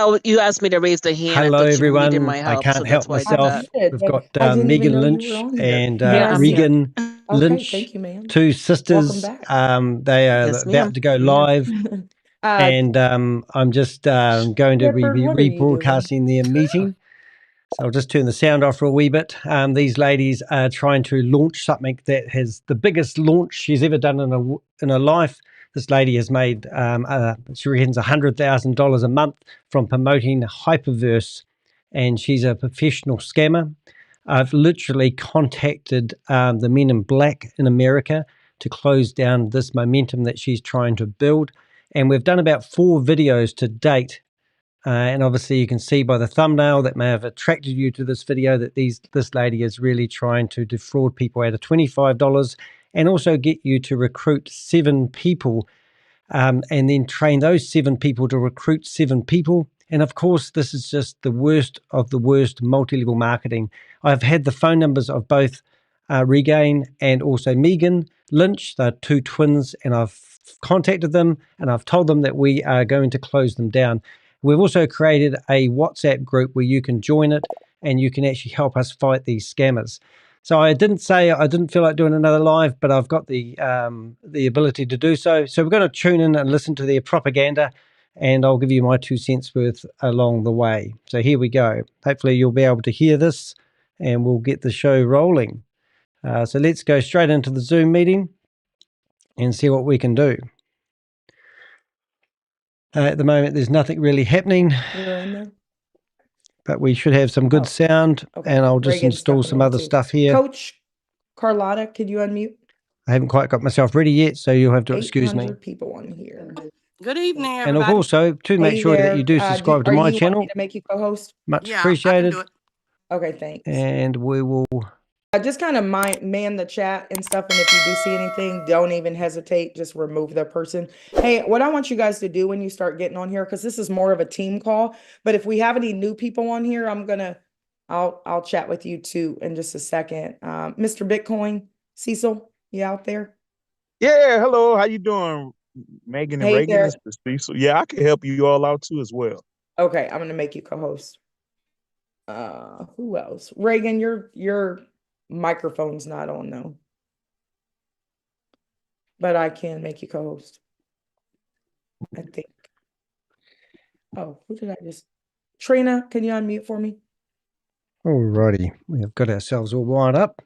Oh, you asked me to raise the hand. Hello, I thought you needed everyone. my help, I can't so help that's why I did myself. that. We've got I didn't even Megan know you Lynch were on here. and Yes. Regan Okay, Lynch, thank you, ma'am. two sisters. Welcome back. They are Yes, about ma'am. to go live, and I'm just going to be Clifford, what are you doing? rebroadcasting their meeting. So I'll just turn the sound off for a wee bit. These ladies are trying to launch something that has the biggest launch she's ever done in her life. This lady has made, she reckons, $100,000 a month from promoting HyperVerse, and she's a professional scammer. I've literally contacted the men in black in America to close down this momentum that she's trying to build. And we've done about 4 videos to date. And obviously you can see by the thumbnail that may have attracted you to this video that this lady is really trying to defraud people out of $25 and also get you to recruit 7 people and then train those 7 people to recruit 7 people. And of course, this is just the worst of the worst multi-level marketing. I've had the phone numbers of both Ragan and also Megan Lynch. They're 2 twins, and I've contacted them and I've told them that we are going to close them down. We've also created a WhatsApp group where you can join it and you can actually help us fight these scammers. So I didn't feel like doing another live, but I've got the ability to do so. So we're going to tune in and listen to their propaganda, and I'll give you my 2 cents worth along the way. So here we go. Hopefully you'll be able to hear this, and we'll get the show rolling. So let's go straight into the Zoom meeting and see what we can do. At the moment, there's nothing really happening. You're in there? But we should have some good sound, okay. and I'll just Reagan's install some jumping in other too. stuff here. Coach Carlotta, could you unmute? I haven't quite got myself ready yet, so you'll have to excuse me. 800 people on here. Good evening, And everybody. also, to make sure that you do subscribe to my channel. Want me to make you co-host? Much Yeah, appreciated. I can do it. Okay, thanks. And we will... Just kind of man the chat and stuff, and if you do see anything, don't even hesitate. Just remove the person. Hey, what I want you guys to do when you start getting on here, because this is more of a team call, but if we have any new people on here, I'll chat with you too in just a second. Mr. Bitcoin, Cecil, you out there? Yeah, hello. How you doing, Megan and Hey Reagan? there. This is Cecil. Yeah, I can help you all out too as well. Okay, I'm gonna make you co-host. Who else? Reagan, your microphone's not on though. But I can make you co-host. I think. Oh, who did I just? Trina, can you unmute for me? Alrighty, we have got ourselves all wired up.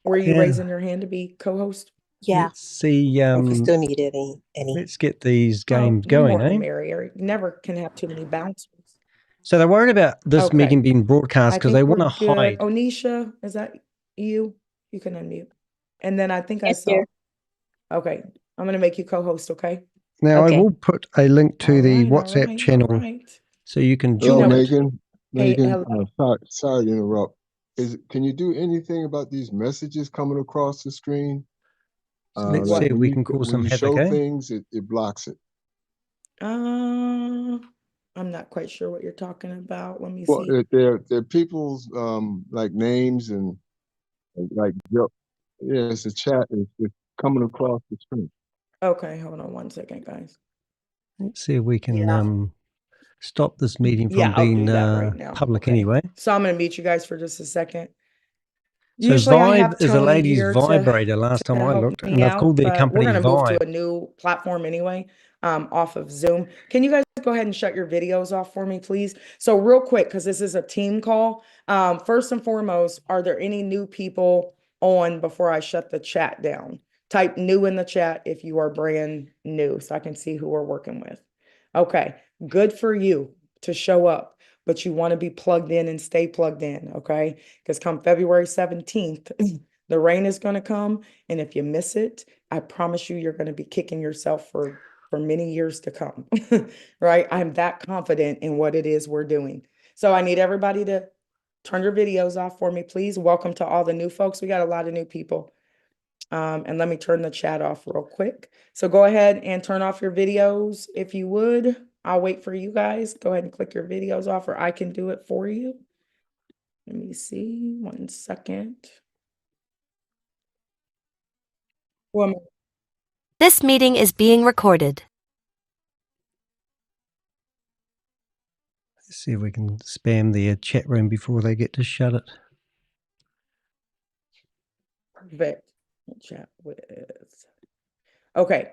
Were you raising your hand to be co-host? Yeah. Let's see. If we still need any. Let's get these games going, eh? Merrier. Never can have too many bouncers. So they're worried about this meeting being broadcast because they want to hide. Onisha, is that you? You can unmute. And then I think I saw. Okay, I'm going to make you co-host, okay? Now, I will put a link to the WhatsApp channel so you can join it. Megan, sorry to interrupt. Can you do anything about these messages coming across the screen? So let's see if we can call some havoc, show things, it blocks it. I'm not quite sure what you're talking about. Let me Well, see. they're people's like names and like it's a chat. It's coming across the screen. Okay, hold on one second, guys. Let's see if we can stop this meeting from being public anyway. So I'm going to mute you guys for just a second. So Vibe is a lady's vibrator last time I looked, and I've called their company Vibe. We're going to move to a new platform anyway, off of Zoom. Can you guys go ahead and shut your videos off for me, please? So real quick, because this is a team call. First and foremost, are there any new people on before I shut the chat down? Type new in the chat if you are brand new so I can see who we're working with. Okay, good for you to show up, but you want to be plugged in and stay plugged in, okay? Because come February 17th, the rain is going to come, and if you miss it, I promise you, you're going to be kicking yourself for many years to come, right? I'm that confident in what it is we're doing. So I need everybody to turn your videos off for me, please. Welcome to all the new folks. We got a lot of new people. And let me turn the chat off real quick. So go ahead and turn off your videos if you would. I'll wait for you guys. Go ahead and click your videos off, or I can do it for you. Let me see. 1 second. This meeting is being recorded. See if we can spam the chat room before they get to shut it. Perfect. Chat with. Okay.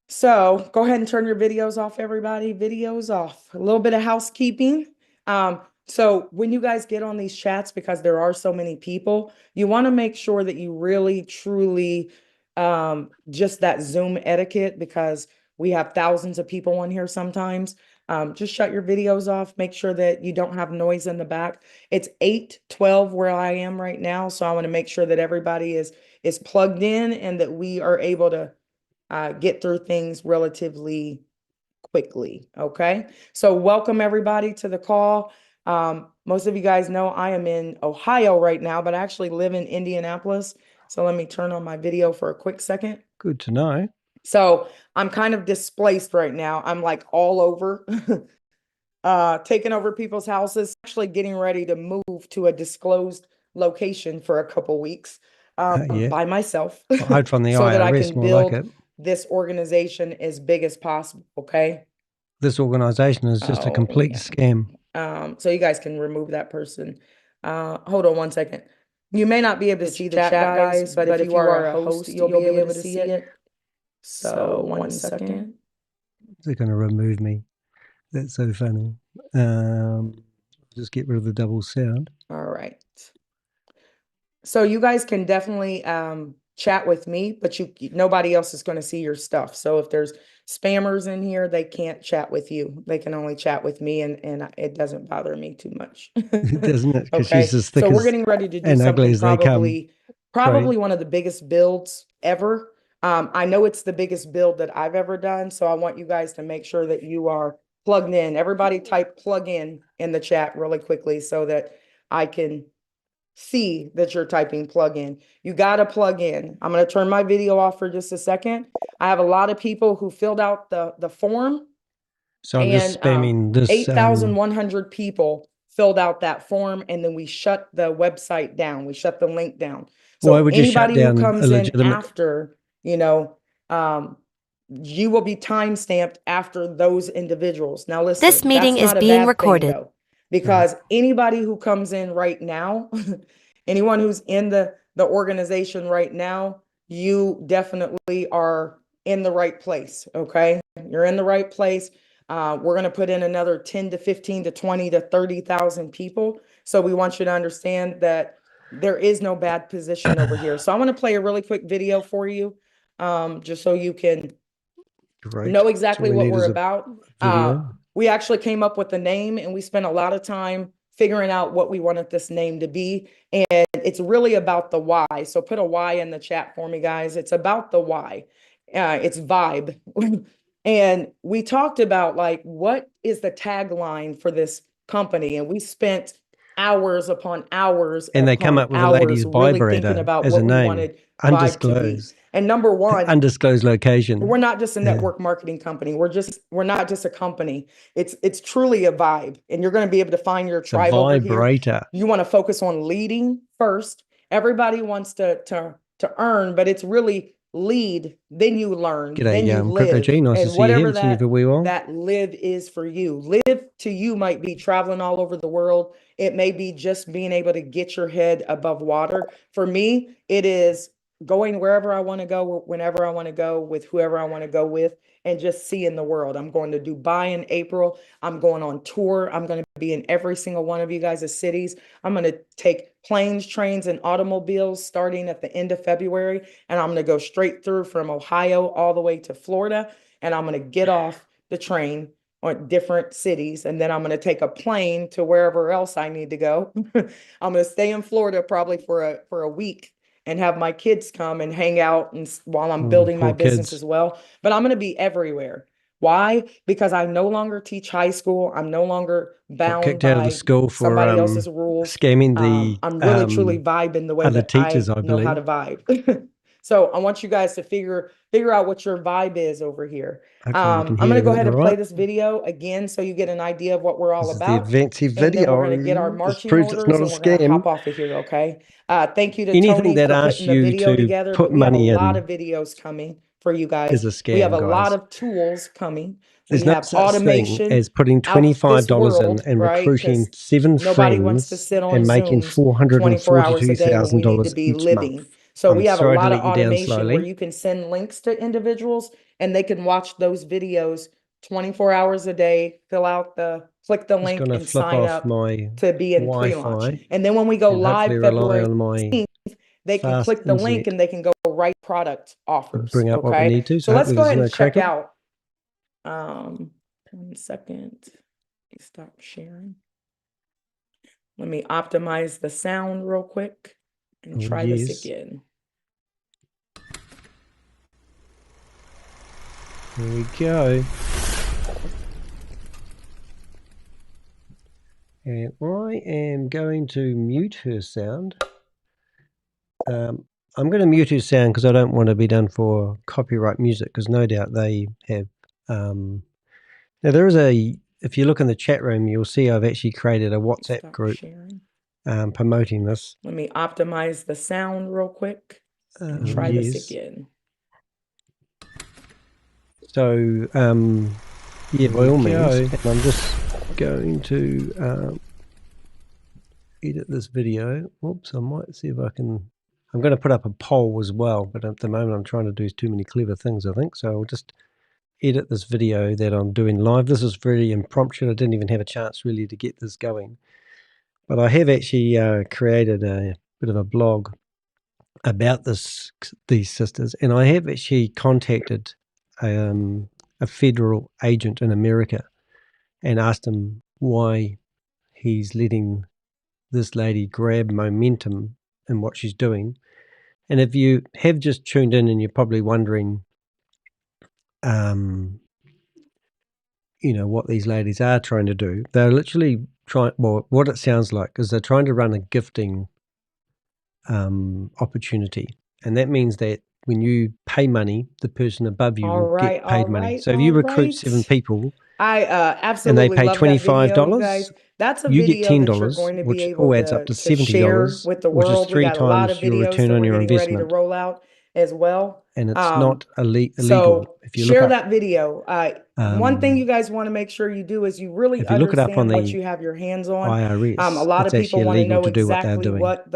So go ahead and turn your videos off, everybody. Videos off. A little bit of housekeeping. So when you guys get on these chats, because there are so many people, you want to make sure that you really, truly, just that Zoom etiquette, because we have thousands of people on here sometimes. Just shut your videos off. Make sure that you don't have noise in the back. It's 8:12 where I am right now. So I want to make sure that everybody is plugged in and that we are able to get through things relatively quickly. Okay. So welcome everybody to the call. Most of you guys know I am in Ohio right now, but I actually live in Indianapolis. So let me turn on my video for a quick second. Good to know. So I'm kind of displaced right now. I'm like all over, taking over people's houses, actually getting ready to move to a disclosed location for a couple weeks Yeah. by myself Hide from the so that I IRS, can more build like it. this organization as big as possible. Okay. This organization is just a complete yeah. scam. So you guys can remove that person. Hold on one second. You may not be able to see the chat, guys, but if you are a host, you'll be able to see it. So 1 second. They're going to remove me. That's so funny. Just get rid of the double sound. All right. So you guys can definitely chat with me, but nobody else is going to see your stuff. So if there's spammers in here, they can't chat with you. They can only chat with me, and it doesn't bother me too much. Doesn't it? Because Okay. she's as thick So we're as getting ready to do and ugly something as they come. probably one of the biggest builds ever. I know it's the biggest build that I've ever done. So I want you guys to make sure that you are plugged in. Everybody type plug in the chat really quickly so that I can see that you're typing plug in. You got to plug in. I'm going to turn my video off for just a second. I have a lot of people who filled out the form. So I'm just spamming this. 8,100 people filled out that form, and then we shut the website down. We shut the link down. So why would you shut anybody down who a comes in legitimate? after, you will be time stamped after those individuals. Now listen, This meeting that's is not a being bad recorded. thing, though, because anybody who comes in right now, anyone who's in the organization right now, you definitely are in the right place. Okay, you're in the right place. We're going to put in another 10 to 15 to 20 to 30,000 people. So we want you to understand that there is no bad position over here. So I want to play a really quick video for you, just so you can know exactly what we're about. We actually came up with the name, and we spent a lot of time figuring out what we wanted this name to be. And it's really about the why. So put a Y in the chat for me, guys. It's about the why. It's vibe. And we talked about like, what is the tagline for this company? And we spent hours upon hours. And they come up with a lady's really vibrator thinking about as what a we name. wanted Vibe Undisclosed. to be. And number one, undisclosed location. we're not just a network marketing company. We're not just a company. It's truly a vibe. And you're going to be able to find your tribe over here. You want to focus on leading first. Everybody wants to earn, but it's really lead, then you learn, then you live. And whatever that live is for you. Live to you might be traveling all over the world. It may be just being able to get your head above water. For me, it is going wherever I want to go, whenever I want to go, with whoever I want to go with, and just seeing the world. I'm going to Dubai in April. I'm going on tour. I'm going to be in every single one of you guys' cities. I'm going to take planes, trains, and automobiles starting at the end of February. And I'm going to go straight through from Ohio all the way to Florida. And I'm going to get off the train on different cities. And then I'm going to take a plane to wherever else I need to go. I'm going to stay in Florida probably for a week and have my kids come and hang out and while I'm building my business as well. But I'm going to be everywhere. Why? Because I no longer teach high school. I'm no longer bound kicked by out of the school for somebody else's rules. Scamming the I'm really truly vibing the way that teachers, I know how to vibe. So I want you guys to figure out what your vibe is over here. I'm going to go ahead and play this video again so you get an idea of what we're all about. The advanced video. And then we're going to get our marching orders and we're going to hop off of here, okay? Thank you to Tony for putting the video together. But we have a lot of videos coming for you guys. We have a lot of tools coming. There's We no have such thing automation as putting out this $25 in world, and right? recruiting 'Cause 7 nobody wants to friends sit on and making Zooms 24 hours a day when we need to $442,000 be each living. month. So I'm we have a sorry to lot of let you down automation where slowly. you can send links to individuals and they can watch those videos 24 hours a day, click the Just link going to and flip sign off up my to be in pre-launch. Wi-Fi And then when we go and hopefully live rely February, on my they can fast click the link internet and they can go right product offers. bring up what we Okay. need to. So So let's hopefully go there's ahead no and check cracking. out. 1 second. Let me stop sharing. Let me optimize the sound real quick and Oh, try this yes. again. There we go. And I am going to mute her sound. I'm going to mute her sound because I don't want to be done for copyright music, because no doubt they have. Now there is if you look in the chat room, you'll see I've actually created a WhatsApp Stop group sharing. promoting this. Let me optimize the sound real quick and try this again. So yeah, by all means, and I'm just going to edit this video. Oops, I might see if I can. I'm going to put up a poll as well, but at the moment I'm trying to do too many clever things, I think. So I'll just edit this video that I'm doing live. This is very impromptu. I didn't even have a chance really to get this going. But I have actually created a bit of a blog about these sisters, and I have actually contacted a federal agent in America and asked him why he's letting this lady grab momentum in what she's doing. And if you have just tuned in and you're probably wondering, what these ladies are trying to do, they're literally what it sounds like is they're trying to run a gifting opportunity. And that means that when you pay money, the person above you will get paid money. So if you recruit 7 people, I and absolutely they pay love that video, you $25, guys. That's a you get video that you're $10, going to be which able all adds up to to share $70, with the which is world. We 3 got a lot of times your videos return that on we're your getting ready to investment. roll out as well. And it's not illegal. So If you look share up, that video. One thing you guys want to make sure you do is you really if you look it up on understand what the you have your hands on. IRS, A lot it's of people actually want to illegal know to do what they're exactly doing. what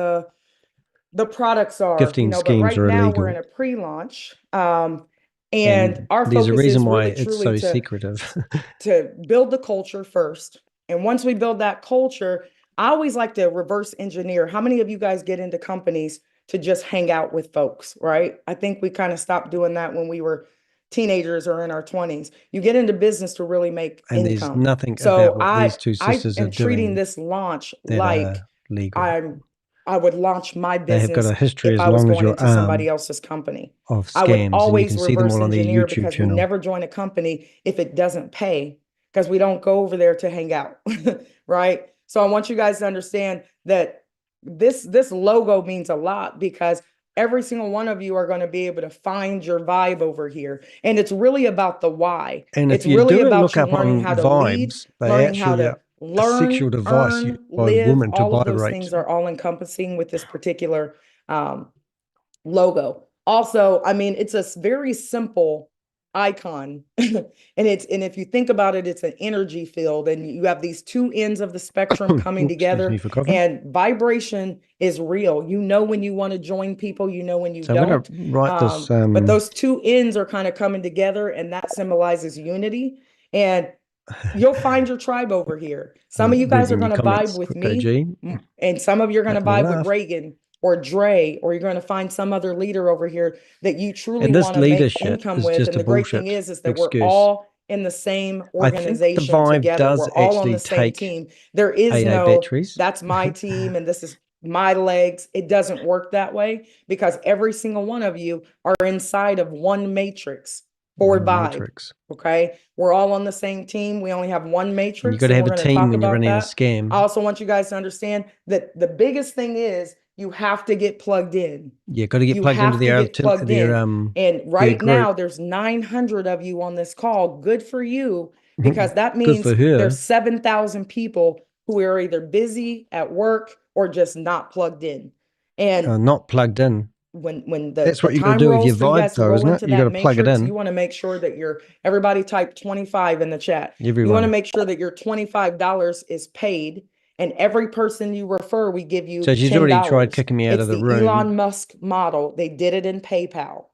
the products are, Gifting but schemes right are now illegal. we're in a pre-launch. And Our there's a focus reason is why really it's truly so secretive. to build the culture first. And once we build that culture, I always like to reverse engineer. How many of you guys get into companies to just hang out with folks, right? I think we kind of stopped doing that when we were teenagers or in our 20s. You get into business to really make And there's income. nothing about So what these two sisters I are am treating doing this launch that like are legal. I would launch my They have got business a history if as I was long as going your into somebody arm else's company. of I would scams, and you always can see them reverse all on their engineer YouTube because we channel. never join a company if it doesn't pay, because we don't go over there to hang out, right? So I want you guys to understand that this logo means a lot, because every single one of you are going to be able to find your vibe over here. And it's really about the why. And It's if you really do a about look you up learning on how to lead, vibes, they learning how actually to are a sexual learn, device used earn, by live. women to All of those vibrate. things are all encompassing with this particular logo. Also, I mean, it's a very simple icon. and if you think about it, it's an energy field, and you have these two ends of the spectrum coming Excuse together, me for coughing. and vibration is real. You know when you want to join people, you know when you So don't. I'm going to write this. But those two ends are kind of coming together, and that symbolizes unity. And you'll find your tribe over here. Some of you guys are reading going your to vibe comments, with Crypto me, G. and some of you are going to Making me vibe with laugh. Ragan or Dre, or you're going to find some other leader over here that you truly And this want to make leadership income is with. just And a the great thing bullshit is that we're excuse. all in the same I think the organization vibe together. does We're all on actually the same take team. There is AA no, batteries. that's my team and this is my legs. It doesn't work that way, because every single one of you are inside of one matrix for vibe. Matrix. Okay, we're all on the same team. We only have one matrix. And you got to have we're a going to team talk when you're about running a that. scam. I also want you guys to understand that the biggest thing is you have to get plugged in. You got to get You plugged into have to get plugged in. And their right group. now, there's 900 of you on this call. Good for you, because that Good means for her. there's 7,000 people who are either busy at work or just not plugged in. And Not plugged in. when That's the what you got to time do with your rolls for you VYB guys to though, roll isn't it? into You got to that plug it matrix, in. you want to make sure that everybody type 25 in the chat. You want to Everyone. make sure that your $25 is paid, and every person you refer, we give you So she's $10. already tried kicking me out It's of the the room. Elon Musk model. They did it in PayPal.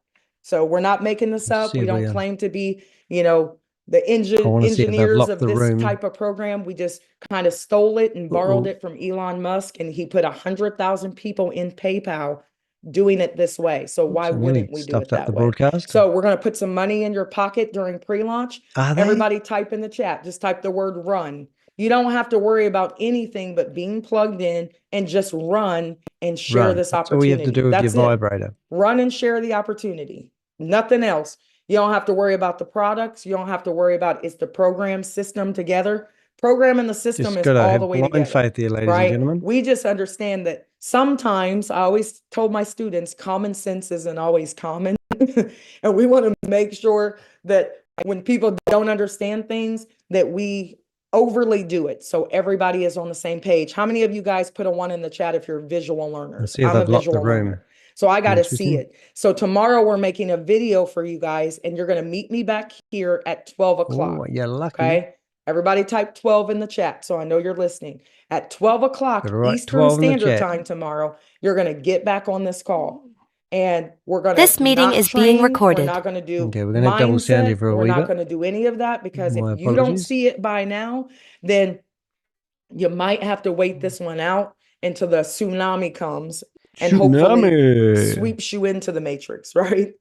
So we're not making this Let's up. see We if don't we, claim to be, the I want to see if they've engineers locked of the this room. type of program. We just kind of stole it and borrowed it from Elon Musk, and he put 100,000 people in PayPal doing it this way. So why So nearly wouldn't we do stuffed it up that the way? broadcast. So we're going to put some money in your pocket during pre-launch. Are they? Everybody type in the chat. Just type the word run. You don't have to worry about anything but being plugged in and just run and share Run. this That's all opportunity. you have to do with your That's it. vibrator. Run and share the opportunity. Nothing else. You don't have to worry about the products. You don't have to worry about is the program system together. Program and the system Just is got to all have the way blind together. faith here, ladies and Right? gentlemen. We just understand that sometimes, I always told my students, common sense isn't always common. And we want to make sure that when people don't understand things, that we overly do it so everybody is on the same page. How many of you guys put a 1 in the chat if you're visual learners? Let's see if I'm a they've locked the visual room. learner. So I got to see Interesting. it. So tomorrow we're making a video for you guys, and you're going to meet me back here at 12 o'clock. Oh, you're lucky. Okay. Everybody type 12 in the chat, so I know you're listening. At 12 o'clock Gotta write Eastern 12 in the Standard chat. Time tomorrow, you're going to get back on this call. And we're going to This meeting is being recorded. We're not going to do Okay, we're going to have double sound here mindset. for a We're wee not bit. going to do any of that, because My if you don't apologies. see it by now, then you might have to wait this one out until the tsunami comes and hopefully Tsunami. sweeps you into the matrix, right?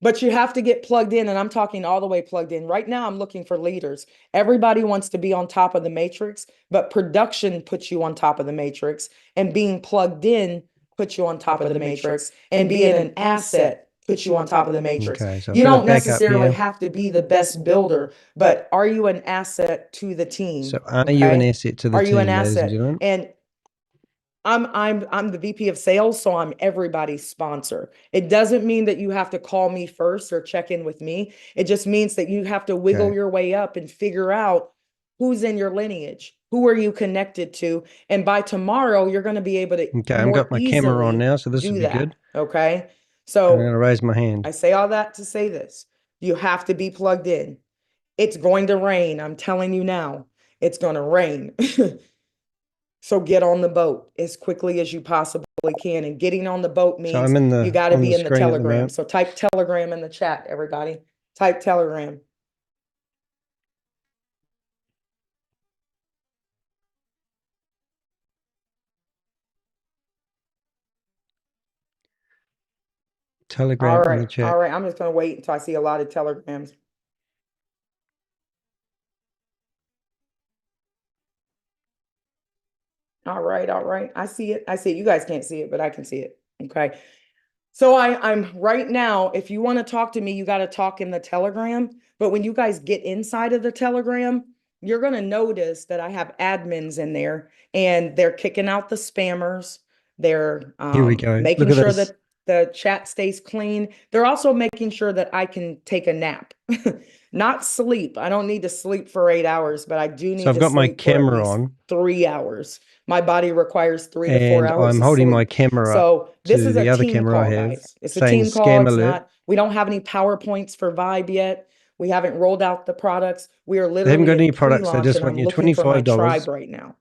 But you have to get plugged in, and I'm talking all the way plugged in. Right now, I'm looking for leaders. Everybody wants to be on top of the matrix, but production puts you on top of the matrix, and being plugged in puts you on top of the matrix, and being an asset puts you on top of the matrix. Okay, so You I've got don't it back up necessarily here. have to be the best builder, but are you an asset to the team? So are you an asset to the Are team, you an ladies and asset? gentlemen? And I'm the VP of sales, so I'm everybody's sponsor. It doesn't mean that you have to call me first or check in with me. It just means that you have to wiggle Okay. your way up and figure out who's in your lineage, who are you connected to, and by tomorrow you're going to be able to Okay, I've more got my camera on easily now, so this do will be that. good. Okay, I'm so going to raise my hand. I say all that to say this: you have to be plugged in. It's going to rain. I'm telling you now, it's going to rain. So get on the boat as quickly as you possibly can. And getting on the boat means So I'm in the you got to on be the in the screen at the Telegram. moment. So type Telegram in the chat, everybody. Type Telegram. Telegram in the chat. All right. I'm just going to wait until I see a lot of Telegrams. All right. I see it. You guys can't see it, but I can see it. Okay. So I'm right now, if you want to talk to me, you got to talk in the Telegram. But when you guys get inside of the Telegram, you're going to notice that I have admins in there, and they're kicking out the spammers. They're Here we go. making Look at sure this. that the chat stays clean. They're also making sure that I can take a nap, not sleep. I don't need to sleep for 8 hours, but I do need So I've to got my sleep for at camera least on, 3 hours. My body requires 3 to 4 and hours I'm of holding sleep. my camera up So this to is a the other team camera I call, have, guys. It's a saying team call. scam It's alert. not, we don't have any PowerPoints for VYB yet. We haven't rolled out the products. We are They haven't literally got in any products. They pre-launch, just and want I'm you looking for my $25. tribe right now.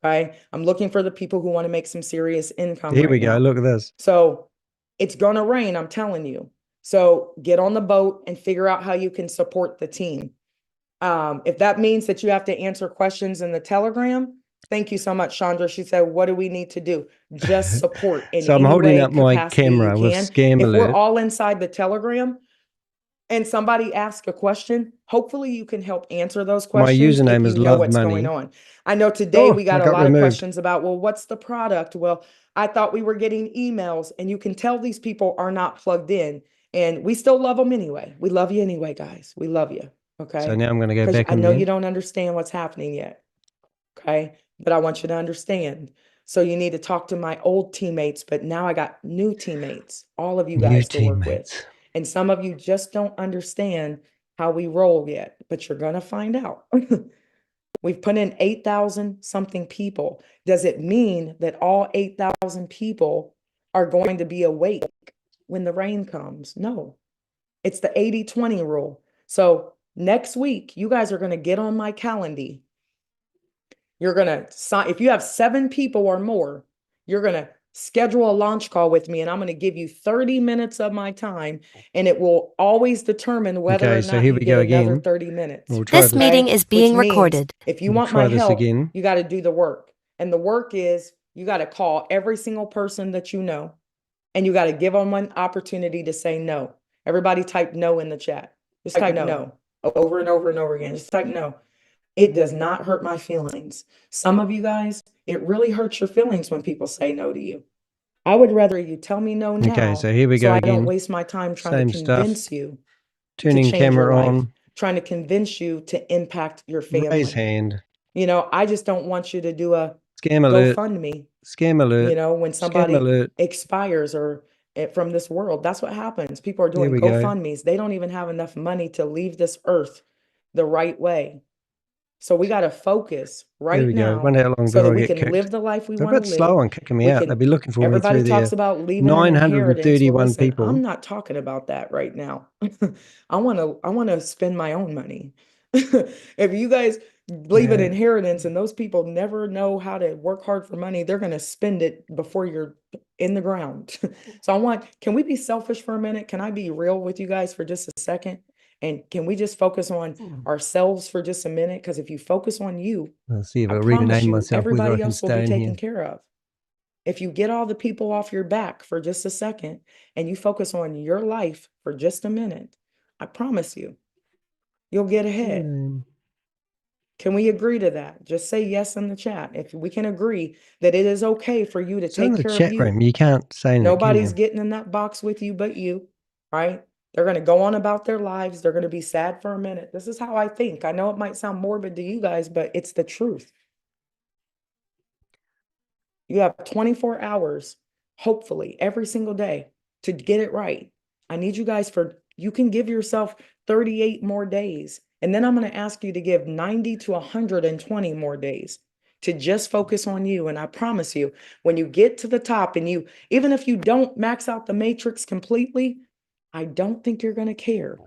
Okay. I'm looking for the people who want to make some serious income Here right we go. now. Look at this. So it's going to rain, I'm telling you. So get on the boat and figure out how you can support the team. If that means that you have to answer questions in the Telegram, thank you so much, Chandra. She said, what do we need to do? Just support in So I'm any holding way, up my capacity you camera with can. scam If we're alert. all inside the Telegram and somebody asks a question, hopefully you can help answer those My questions if username you is know Love what's Money. going on. I know today Oh, we got I a got lot of removed. questions about, well, what's the product? Well, I thought we were getting emails, and you can tell these people are not plugged in, and we still love them anyway. We love you anyway, guys. We love you. Okay. So now I'm going to go Because back I in know there. you don't understand what's happening yet. Okay. But I want you to understand. So you need to talk to my old teammates, but now I got new teammates, all of you New guys to work with. teammates. And some of you just don't understand how we roll yet, but you're going to find out. We've put in 8,000 something people. Does it mean that all 8,000 people are going to be awake when the rain comes. No, it's the 80-20 rule. So next week, you guys are going to get on my calendar. You're going to sign, if you have 7 people or more, you're going to schedule a launch call with me, and I'm going to give you 30 minutes of my time, and it will always determine whether or so not here you we get go another again. 30 minutes. We'll try This this. meeting is being Which means recorded. if you We'll want try my this help, again. you got to do the work. And the work is you got to call every single person that you know, and you got to give them an opportunity to say no. Everybody type no in the chat. Just type no over and over and over again. Just type no. It does not hurt my feelings. Some of you guys, it really hurts your feelings when people say no to you. I would rather you tell me no now. Okay, so here we go I again. don't waste my time trying Same to stuff. convince you Turning to change your camera life, on. trying to convince you to impact your family. Raise hand. You know, I just don't want you to do a Scam alert. GoFundMe. Scam alert. You know, when Scam somebody alert. expires or from this world, that's what happens. People are doing we go. GoFundMes. They don't even have enough money to leave this earth the right way. So we got to focus right now Wonder how long so that before I we get can kicked. live the life we They're a want bit to live. slow on kicking me We out. can- They'll be looking for me Everybody through talks there. about leaving an inheritance. 931 Well, listen, people. I'm not talking about that right now. I want to spend my own money. If you guys leave an Yeah. inheritance and those people never know how to work hard for money, they're going to spend it before you're in the ground. So can we be selfish for a minute? Can I be real with you guys for just a second? And can we just focus on ourselves for just a minute? Because if you focus on you, I'll see if I I promise rename you, myself whether I everybody can else will stay be in taken here. care of. If you get all the people off your back for just a second and you focus on your life for just a minute, I promise you, you'll get ahead. Can we agree to that? Just say yes in the chat. If we can agree that it is okay for you to So in take the care of chat you. room, you can't say anything. Nobody's getting in that box with you but you, right? They're going to go on about their lives. They're going to be sad for a minute. This is how I think. I know it might sound morbid to you guys, but it's the truth. You have 24 hours, hopefully, every single day to get it right. I need you guys you can give yourself 38 more days. And then I'm going to ask you to give 90 to 120 more days to just focus on you. And I promise you, when you get to the top and even if you don't max out the matrix completely, I don't think you're going to care.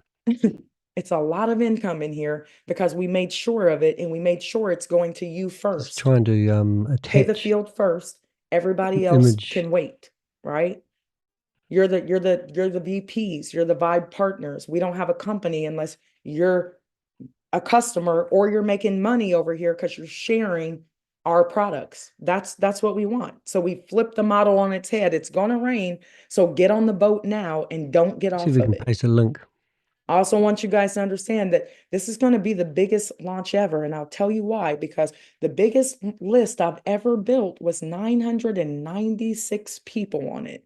It's a lot of income in here because we made sure of it and we made sure it's going to you first. Just trying to attach. Pay the field first. Everybody else image. can wait, right? You're the VPs, you're the VYB partners. We don't have a company unless you're a customer or you're making money over here because you're sharing our products. That's what we want. So we flip the model on its head. It's gonna rain. So get on the boat now and don't get off See if we of can it. paste a link. I also want you guys to understand that this is going to be the biggest launch ever. And I'll tell you why, because the biggest list I've ever built was 996 people on it.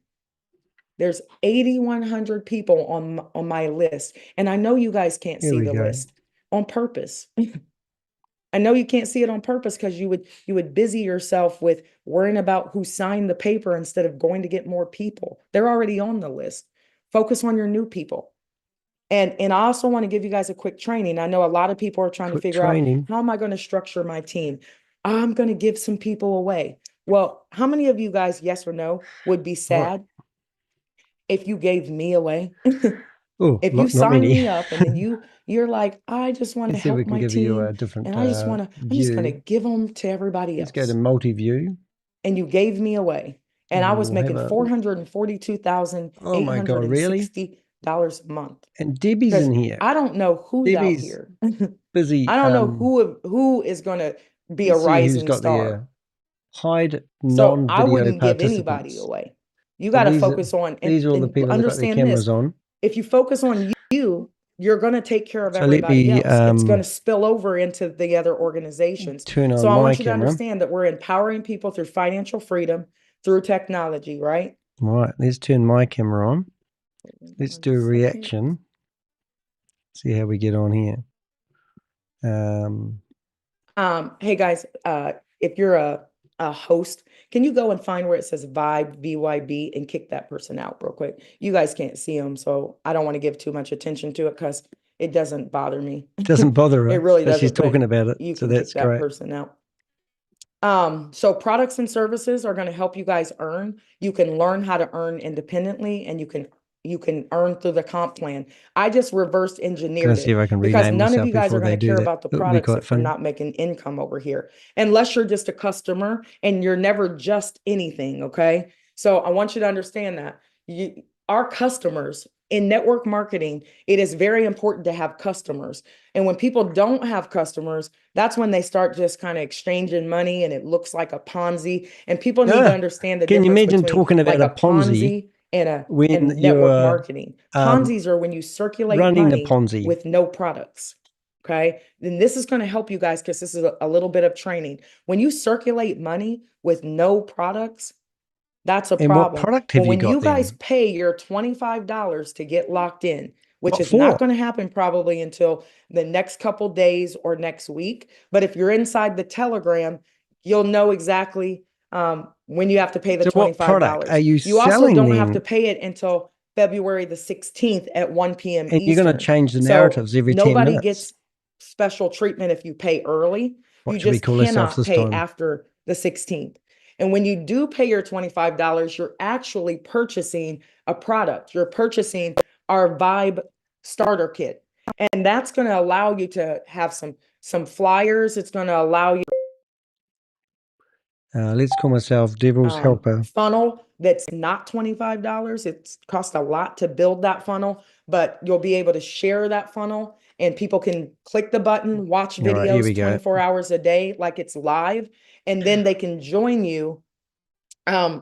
There's 8,100 people on my list. And I know you guys can't see the list on purpose. I know you can't see it on purpose because you would busy yourself with worrying about who signed the paper instead of going to get more people. They're already on the list. Focus on your new people. And I also want to give you guys a quick training. I know a lot of people are trying to figure out, how am I going to structure my team? I'm going to give some people away. Well, how many of you guys, yes or no, would be sad if you gave me away? If you sign me up and then you're like, I just want to help my team, and I just want to, I'm just going to give them to everybody else. Let's go to multi-view. And you gave me away, and I was making $442,860 a month. And Debbie's in here. I don't know who's out here. Busy. I don't know who is going to be a rising star. Hide So I non-video wouldn't give participants. anybody away. You got to focus on. These are all the people that got their cameras on. If you focus on you, you're going to take care of everybody else. It's going to spill over into the other organizations. So I want you to understand that we're empowering people through financial freedom, through technology, right? All right, let's turn my camera on. Let's do a reaction. See how we get on here. Hey guys, if you're a host, can you go and find where it says VYB and kick that person out real quick? You guys can't see them, so I don't want to give too much attention to it because it doesn't bother me. It doesn't bother her. It really doesn't. She's talking about it, You so can that's kick that great. person out. So products and services are going to help you guys earn. You can learn how to earn independently, and you can earn through the comp plan. I just reverse Gonna engineered see if it I can because rename none of myself you guys are before going they to do care that. about the That would be products quite if you're funny. not making income over here, unless you're just a customer and you're never just anything. Okay. So I want you to understand that our customers in network marketing, it is very important to have customers. And when people don't have customers, that's when they start just kind of exchanging money and it looks like a Ponzi. And people need to Yeah. understand the Can you difference imagine between talking about like a Ponzi and when network you're marketing. Ponzi's are when you circulate running the money Ponzi? with no products. Okay. Then this is going to help you guys because this is a little bit of training. When you circulate money with no products, that's a And what problem. product But have you when you got guys then? pay your $25 to get locked in, which What is not for? going to happen probably until the next couple days or next week. But if you're inside the Telegram, you'll know exactly when you have to pay the So what product $25. are you You also selling don't have to then? pay it until February the 16th at 1 p.m. And you're going to Eastern. change the So narratives every 10 nobody minutes. gets special treatment if you pay early. What You should we just call ourselves cannot this pay time? after the 16th. And when you do pay your $25, you're actually purchasing a product. You're purchasing our VYB starter kit. And that's going to allow you to have some flyers. It's going to allow you Let's call myself Devil's Helper. funnel that's not $25. It's cost a lot to build that funnel, but you'll be able to share that funnel and people can click the button, watch All right, here videos we go. 24 hours a day like it's live, and then they can join you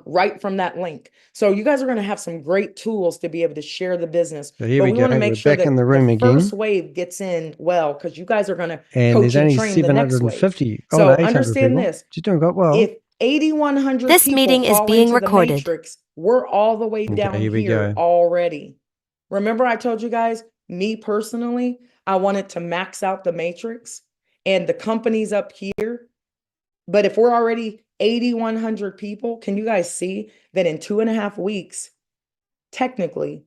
right from that link. So you guys are going to have some great tools to be able to share the business. So here But we we go. want to make We're sure back in that the room the again. first wave gets in well, because you guys are going to And coach there's and only train the next wave. 750. Oh, So no, 800 understand people. this. She's doing quite well. If 8,100 This people meeting is fall being into the recorded. matrix, we're all the way Okay, down here we here go. already. Remember I told you guys, me personally, I wanted to max out the matrix and the companies up here. But if we're already 8,100 people, can you guys see that in 2.5 weeks, technically,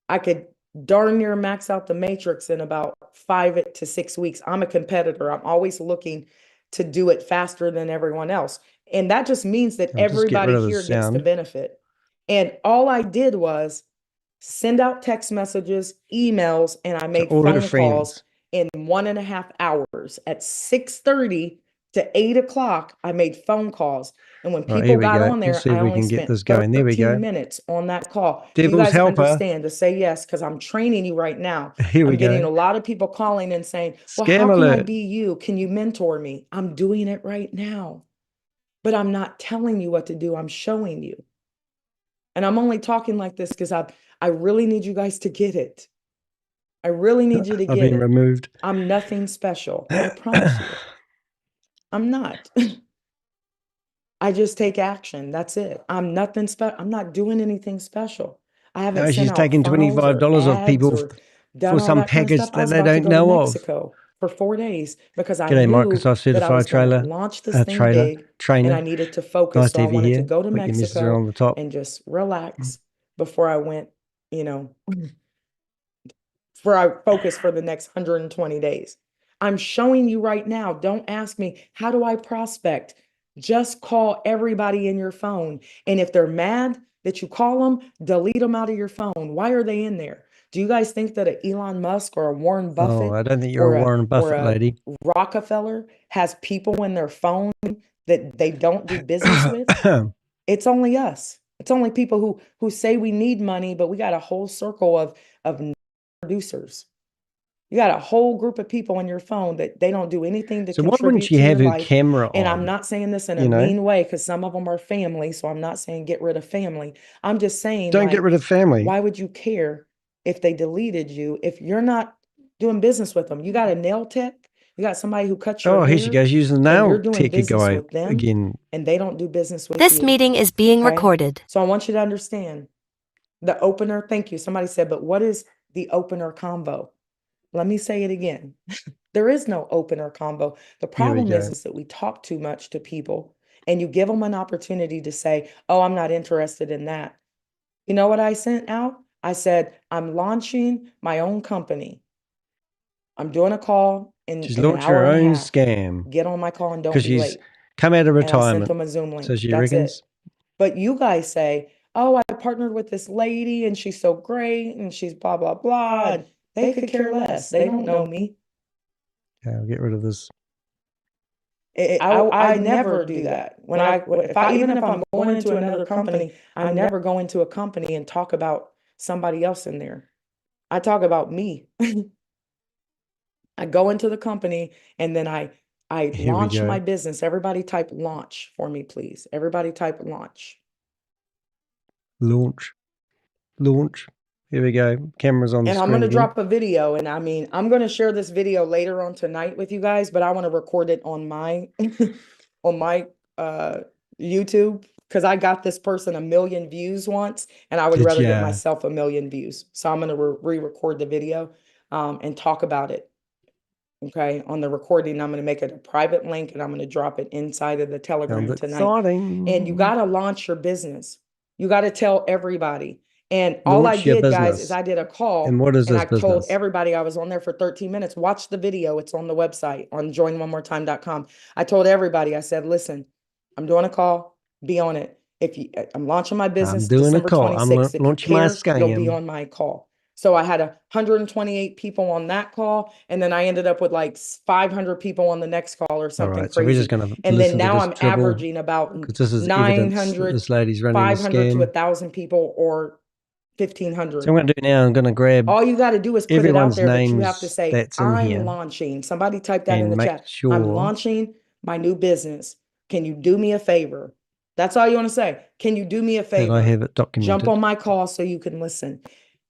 I could darn near max out the matrix in about 5 to 6 weeks. I'm a competitor. I'm always looking to do it faster than everyone else. And that just means that I'll just get rid everybody of the here gets the sound. benefit. And all I did was send out text messages, emails, and I To made all her phone calls friends. in 1.5 hours. At 6:30 to 8 o'clock, I made phone calls. And when All right, people here we got go. on Let's there, see I if we only can get spent this going. There we 13 go. minutes on that call. Do you Devil's guys Helper. understand to say yes? Because I'm training you right now. Here we I'm getting go. a lot of people calling and saying, well, Scam how can I alert. be you? Can you mentor me? I'm doing it right now. But I'm not telling you what to do. I'm showing you. And I'm only talking like this because I really need you guys to get it. I really need you to I've get been it. removed. I'm nothing special. I promise you. I'm not. I just take action. That's it. I'm nothing special. I'm not doing anything special. I haven't No, sent she's out taking funnels or $25 off ads people or done for all some that kind of package stuff. I that was they about to don't go to know of. Mexico for 4 days because I G'day, knew Microsoft that I Certified was going to Trailer. launch this thing big and Trainer. I needed to focus. Nice So to I have you wanted to here. go to Put your messages Mexico on the top. and just relax before I went, before I focus for the next 120 days. I'm showing you right now. Don't ask me, how do I prospect? Just call everybody in your phone. And if they're mad that you call them, delete them out of your phone. Why are they in there? Do you guys think that an Elon Musk or a Warren Buffett Oh, I don't think you're a Warren Buffett lady. Rockefeller has people in their phone that they don't do business with? It's only us. It's only people who say we need money, but we got a whole circle of producers. You got a whole group of people on your phone that they don't do anything to So why wouldn't contribute she to have your her life. camera And I'm on? not saying this in a You know? mean way because some of them are family. So I'm not saying get rid of family. I'm just saying, Don't get rid of family. why would you care if they deleted you if you're not doing business with them? You got a nail tech, you got somebody who cuts your Oh, hair. here she goes using the and you're nail doing tech business guy with them again. and they don't do business with This you. meeting is being Okay? recorded. So I want you to understand the opener. Thank you. Somebody said, but what is the opener combo? Let me say it again. There is no opener combo. The problem is that we talk too much to people and you give them an opportunity to say, oh, I'm not interested in that. You know what I sent out? I said, I'm launching my own company. I'm doing a call in She's an launched hour her and a own half. scam. Get on my call and don't Because be she's late. Come out of and I sent retirement. them a Zoom link. So she That's reckons. it. But you guys say, oh, I partnered with this lady and she's so great and she's blah, blah, blah. And they could care less. They don't know me. Okay, I'll get rid of this. I never do that. Even if I'm going into another company, I never go into a company and talk about somebody else in there. I talk about me. I go into the company and then I Here we launch go. my business. Everybody type launch for me, please. Everybody type launch. Launch. Launch. Here we go. Camera's on the And screen I'm going to again. drop a video. And I mean, I'm going to share this video later on tonight with you guys, but I want to record it on my on my YouTube, because I got this person 1 million views once, and I would Did rather get ya? myself 1 million views. So I'm going to re-record the video and talk about it. Okay, on the recording, I'm going to make it a private link and I'm going to drop it inside of the Telegram Sounds tonight. exciting. And you got to launch your business. You got to tell everybody. And all I Launch your did, guys, business. is I did a call And what is and this I told business? everybody. I was on there for 13 minutes. Watch the video. It's on the website on joinonemoretime.com. I told everybody, I said, listen, I'm doing a call. Be on it. I'm launching my business I'm doing a December call. I'm 26th. If you launching my care, you'll be scam. on my call. So I had 128 people on that call, and then I ended up with like 500 people on the next call or All something right, so we're crazy. just going to And then listen to now this I'm dribble, averaging about because this is evidence that 900, this lady's running a 500 to scam. 1,000 people or So 1,500. what I'm going to do now, I'm going to grab All you got to do is put it out everyone's there, but you have to names say, that's in I'm here launching. Somebody type that in and the make chat. I'm sure launching my new business. Can you do me a favor? That's all you want to say. Can you do me a that favor? I have it Jump documented. on my call so you can listen.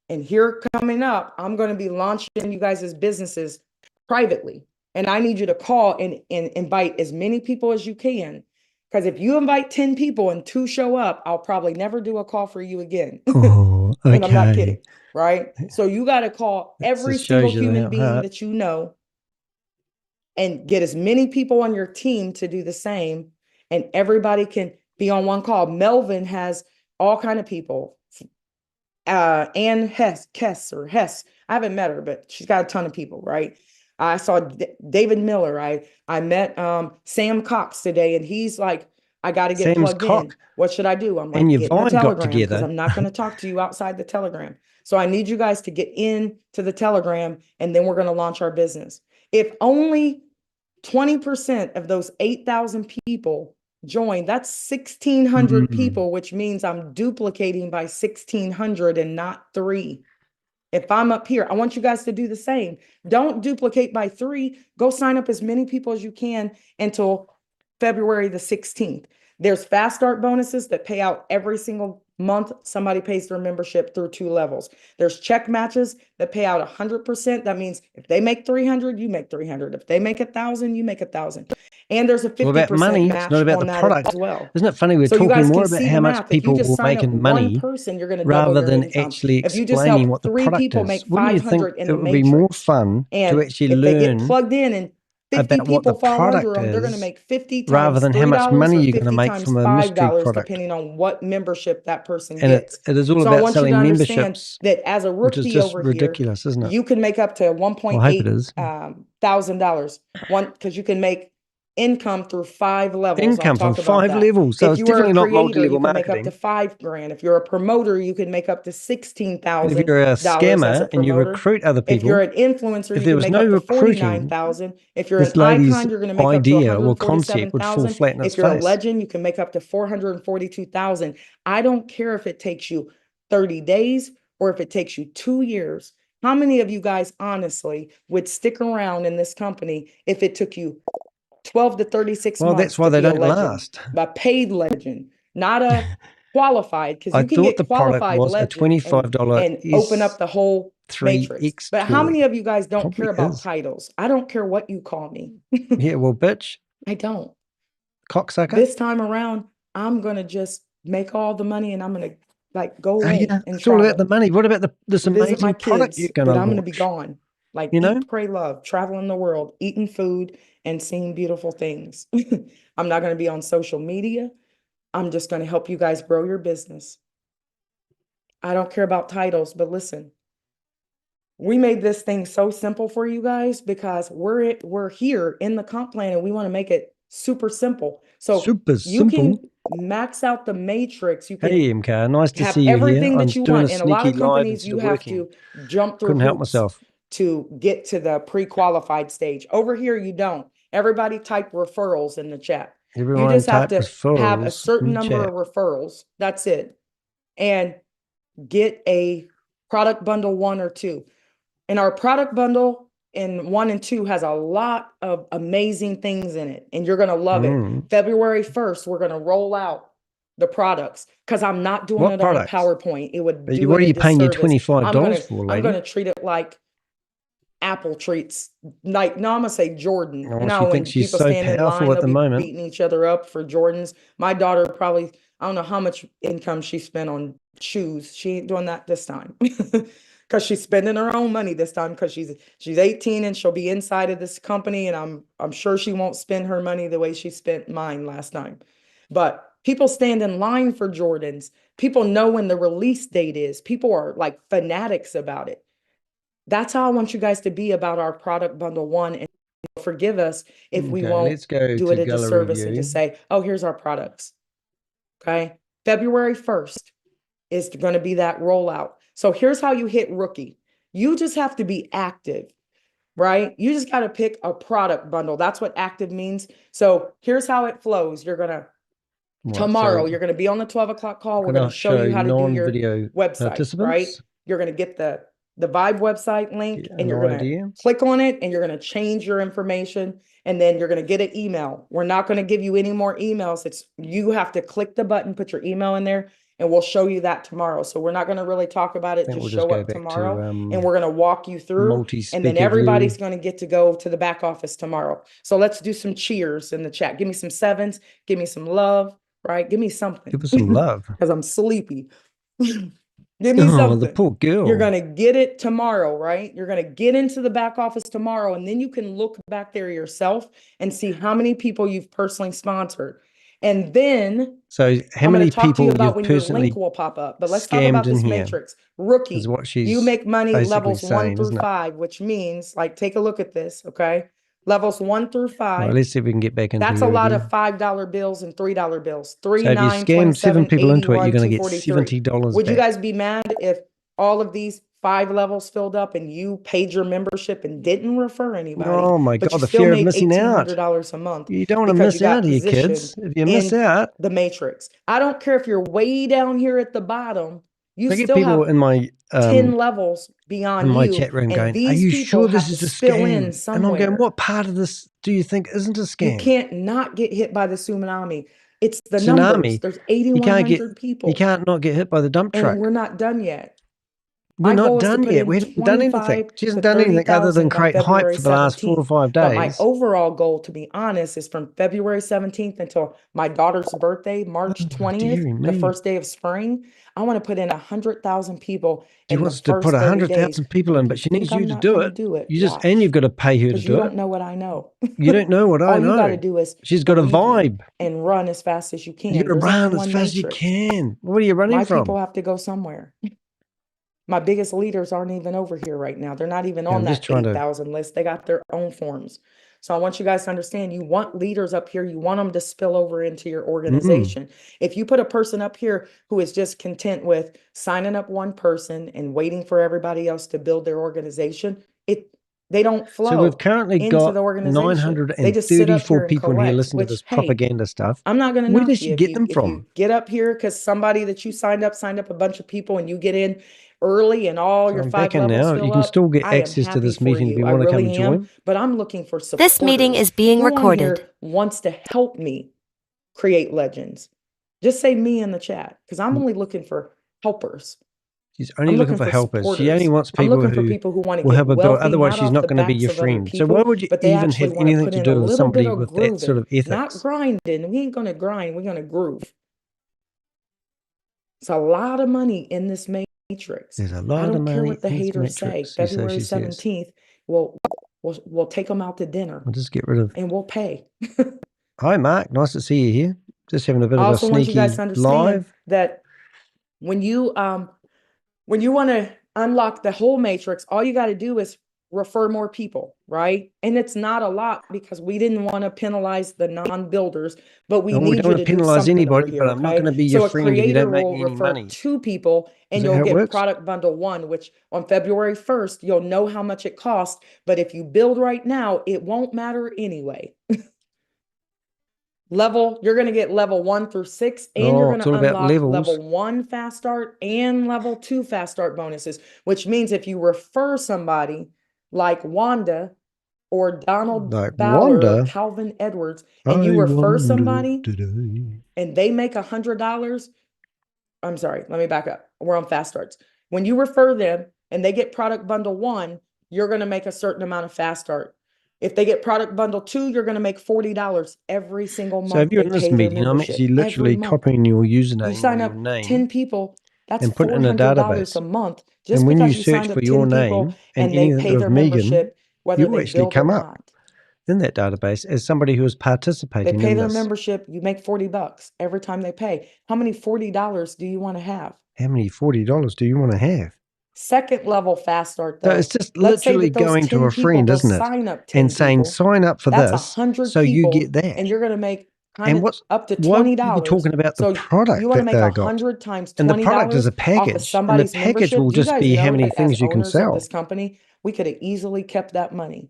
And here coming up, I'm going to be launching you guys' businesses privately. And I need you to call and invite as many people as you can. Because if you invite 10 people and 2 show up, I'll probably never do a call for you again. Oh, okay. And I'm not kidding, right? So you got to call That every just single shows you human how being hard. that you know and get as many people on your team to do the same. And everybody can be on one call. Melvin has all kind of people. Ann Hess. I haven't met her, but she's got a ton of people, right? I saw David Miller. I met Sam Cox today, and he's like, I got to get Sam's plugged in. cock What should I do? I'm like, and your get in the VYB got Telegram, because together. I'm not going to talk to you outside the Telegram. So I need you guys to get in to the Telegram, and then we're going to launch our business. If only 20% of those 8,000 people join, that's 1,600 people, which means I'm duplicating by 1,600 and not 3. If I'm up here, I want you guys to do the same. Don't duplicate by 3. Go sign up as many people as you can until February the 16th. There's fast start bonuses that pay out every single month. Somebody pays their membership through 2 levels. There's check matches that pay out 100%. That means if they make 300, you make 300. If they make 1,000, you make 1,000. And there's a 50% It's all about money. match It's not about on the that product. as well. Isn't it funny? We're So you talking guys more can about see how the much math. If you people just were sign up making one money person, you're going to double rather your than income. actually If you just explaining help what the 3 product people is. make Wouldn't you think 500 in it the would be more matrix, fun and to actually if they get learn plugged in and 50 about what the people fall under product them, they're going to is make 50 rather times than how $3 much money or you're going to 50 make times from a mystery $5, product? depending on what membership that person And gets. it is all So I about want you to selling understand memberships, that as a which is rookie just over here, ridiculous, isn't it? you can make up to Well, I hope it is. $1,000. Because you can make income through 5 levels. Income I'll from talk about 5 that. levels. So If it's you are a definitely not creator, you multi-level can make up to marketing. $5,000. If you're a promoter, you can make up to And if $16,000 you're a as a scammer and you promoter. recruit other If you're people, an influencer, if you there can was make no up to recruiting, 49,000. If you're this an lady's icon, you're going to make up to idea or concept would fall 147,000. flat in its If you're a face. legend, you can make up to 442,000. I don't care if it takes you 30 days or if it takes you 2 years. How many of you guys honestly would stick around in this company if it took you 12 to 36 Well, months that's why to they be a don't legend, last. a paid legend, not a qualified, because I you can thought get the product qualified was a legend $25 and open up the whole matrix. S3X But how toy. many of you guys don't Probably care about is. titles? I don't care what you call me. Yeah, well, bitch, I don't. cocksucker. This time around, I'm going to just make all the money and I'm going to like go Oh, away yeah, and it's all about travel. the money. What about this Visit my amazing product you're kids, going but to I'm going to be launch? gone. Like You know? eat, pray, love, traveling the world, eating food and seeing beautiful things. I'm not going to be on social media. I'm just going to help you guys grow your business. I don't care about titles, but listen, we made this thing so simple for you guys because we're here in the comp plan and we want to make it Super simple. So Super you simple. can max out the matrix. You can Hey, MK, nice to have see you here. everything I'm that you doing want. a And a lot sneaky of live companies, instead you of have working. to jump through Couldn't help hoops myself. to get to the pre-qualified stage. Over here, you don't. Everybody type referrals in the chat. Everyone You just have type to have a referrals certain in the number chat. of referrals. That's it. And get a product bundle 1 or 2. And our product bundle in 1 and 2 has a lot of amazing things in it. And you're going to love it. February 1st, we're going to roll out the products because I'm not doing What it products? on a PowerPoint. It would do What it are a you paying your disservice. $25 for, I'm lady? going to treat it like Apple treats. Like, no, I'm going to say Jordan. Oh, You know, she when thinks she's people so stand in powerful line, at they'll the be moment. beating each other up for Jordans. My daughter probably, I don't know how much income she spent on shoes. She ain't doing that this time. Because she's spending her own money this time because she's 18 and she'll be inside of this company, and I'm sure she won't spend her money the way she spent mine last time. But people stand in line for Jordans. People know when the release date is. People are like fanatics about it. That's how I want you guys to be about our product bundle 1, and forgive us if we won't let's go do to it a gallery disservice view. and just say, oh, here's our products. Okay. February 1st is going to be that rollout. So here's how you hit rookie. You just have to be active, right? You just got to pick a product bundle. That's what active means. So here's how it flows. You're going to, tomorrow, you're going to be on the 12 o'clock call. We're going to show you how to do your website, right? You're going to get the VYB website link and you're going to click on it and you're going to change your information. And then you're going to get an email. We're not going to give you any more emails. You have to click the button, put your email in there, and we'll show you that tomorrow. So we're not going to really talk about it. Just show up tomorrow and we're going to walk you through. And then everybody's going to get to go to the back office tomorrow. So let's do some cheers in the chat. Give me some 7s. Give me some love, right? Give me something. Give us some love. Because I'm sleepy. Give me something. The poor girl. You're going to get it tomorrow, right? You're going to get into the back office tomorrow, and then you can look back there yourself and see how many people you've personally sponsored. And then so how many people you've when your link will pop up. But let's talk about this matrix. Rookie, you make money levels 1 through 5, which means, like, take a look at this, okay? Levels 1 through 5. Well, let's see if we can get back into That's a lot of $5 bills and $3 bills. 3, so 9, if you scam 27, 7 people 81, into it, you're going to get $70 Would back. you guys be mad if all of these 5 levels filled up and you paid your membership and didn't refer anybody? Oh my God, the fear of missing out. $1,800 a month. You don't want to miss out here, kids. If you miss out, the matrix. I don't care if you're way down here at the bottom. You I get still people have in my 10 levels beyond in my you, chat room and going, these "Are you people sure this have is to a spill in scam?" somewhere. And I'm going, "What part of this do you think isn't a scam?" You can't not get hit by the tsunami. It's the numbers. There's 8,100 people. You can't not get hit by the dump truck. And we're not done yet. We're not done yet. We haven't done anything. She hasn't done anything other than create hype for the last 4 or 5 days. But my overall goal, to be honest, is from February 17th until my daughter's birthday, March 20th, the first day of spring. I want to put in 100,000 people. She wants to put 100,000 people in, but she needs you to do it. And you've got to pay her to do it. You don't know what I know. You don't know what I know. All you got to do is she's got a vibe and run as fast as you can. You got to run as fast as you can. What are you running from? My people have to go somewhere. My biggest leaders aren't even over here right now. They're not even on that 8,000 list. They got their own forms. So I want you guys to understand, you want leaders up here. You want them to spill over into your organization. If you put a person up here who is just content with signing up one person and waiting for everybody else to build their organization, they don't flow. So we've currently got the organization. 934 people in here listening to this propaganda stuff. I'm not going to know. Where does she get them from? If you get up here because somebody that you signed up a bunch of people, and you get in early and all your 5 levels now. fill You can up, still get access to this meeting if you want to come join. But I'm looking for support. This meeting is being recorded. Wants to help me create legends. Just say me in the chat, because I'm only looking for helpers. She's only looking for helpers. She only wants people who want to will help her build. wealthy, Otherwise, she's not going to be your friend. So why would you even have anything to do with somebody with that sort of ethics? Not grinding. We ain't going to grind. We're going to groove. It's a lot of money in this matrix. There's a lot of money. I don't care what the haters say. February 17th, we'll take them out to dinner. We'll just get rid of. And we'll pay. Hi, Mark. Nice to see you here. Just having a bit of a sneaky live. I also want you guys to understand that when you want to unlock the whole matrix, all you got to do is refer more people, right? And it's not a lot because we didn't want to penalize the non-builders, but we No, we need don't you want to to do penalize something over anybody, here, but I'm not okay? going to be So your a friend if you creator don't make will me any refer money. 2 people and Is that you'll how it get works? product bundle 1, which on February 1st, you'll know how much it costs. But if you build right now, it won't matter anyway. You're going to get level 1 through 6, and you're Oh, going it's to all about unlock levels. level 1 fast start and level 2 fast start bonuses, which means if you refer somebody like Wanda or Donald Like Ballard or Wanda. Calvin Edwards, and I you refer wonder somebody today. and they make $100, I'm sorry, let me back up. We're on fast starts. When you refer them and they get product bundle 1, you're going to make a certain amount of fast start. If they get product bundle 2, you're going to make $40 every single month. So if you're in They this pay their meeting, I'm membership actually literally every month. copying your You username or sign your up name 10 people, that's and put it in a $400 database. a month. Just And when you because you search signed for up your 10 people name and and they anything pay of their Megan, membership, whether you'll they actually build or come up not. in that database as somebody who is They participating pay in their this. membership, you make $40 every time they pay. How many $40 do you want to have? How many $40 do you want to have? Second level fast start So though. it's just Let's say literally that those going 10 to a people, friend, they'll isn't it? sign up 10 And saying, people. sign up for That's this 100 so you people, get that. and you're going to make kind And of what's up to why would you $20. be talking about the So product you want to that make they got? 100 times And the product is $20 a off of package, and the somebody's package membership. will Do you just guys be how know many that as things you can owners of sell. this company, we could have easily kept that money?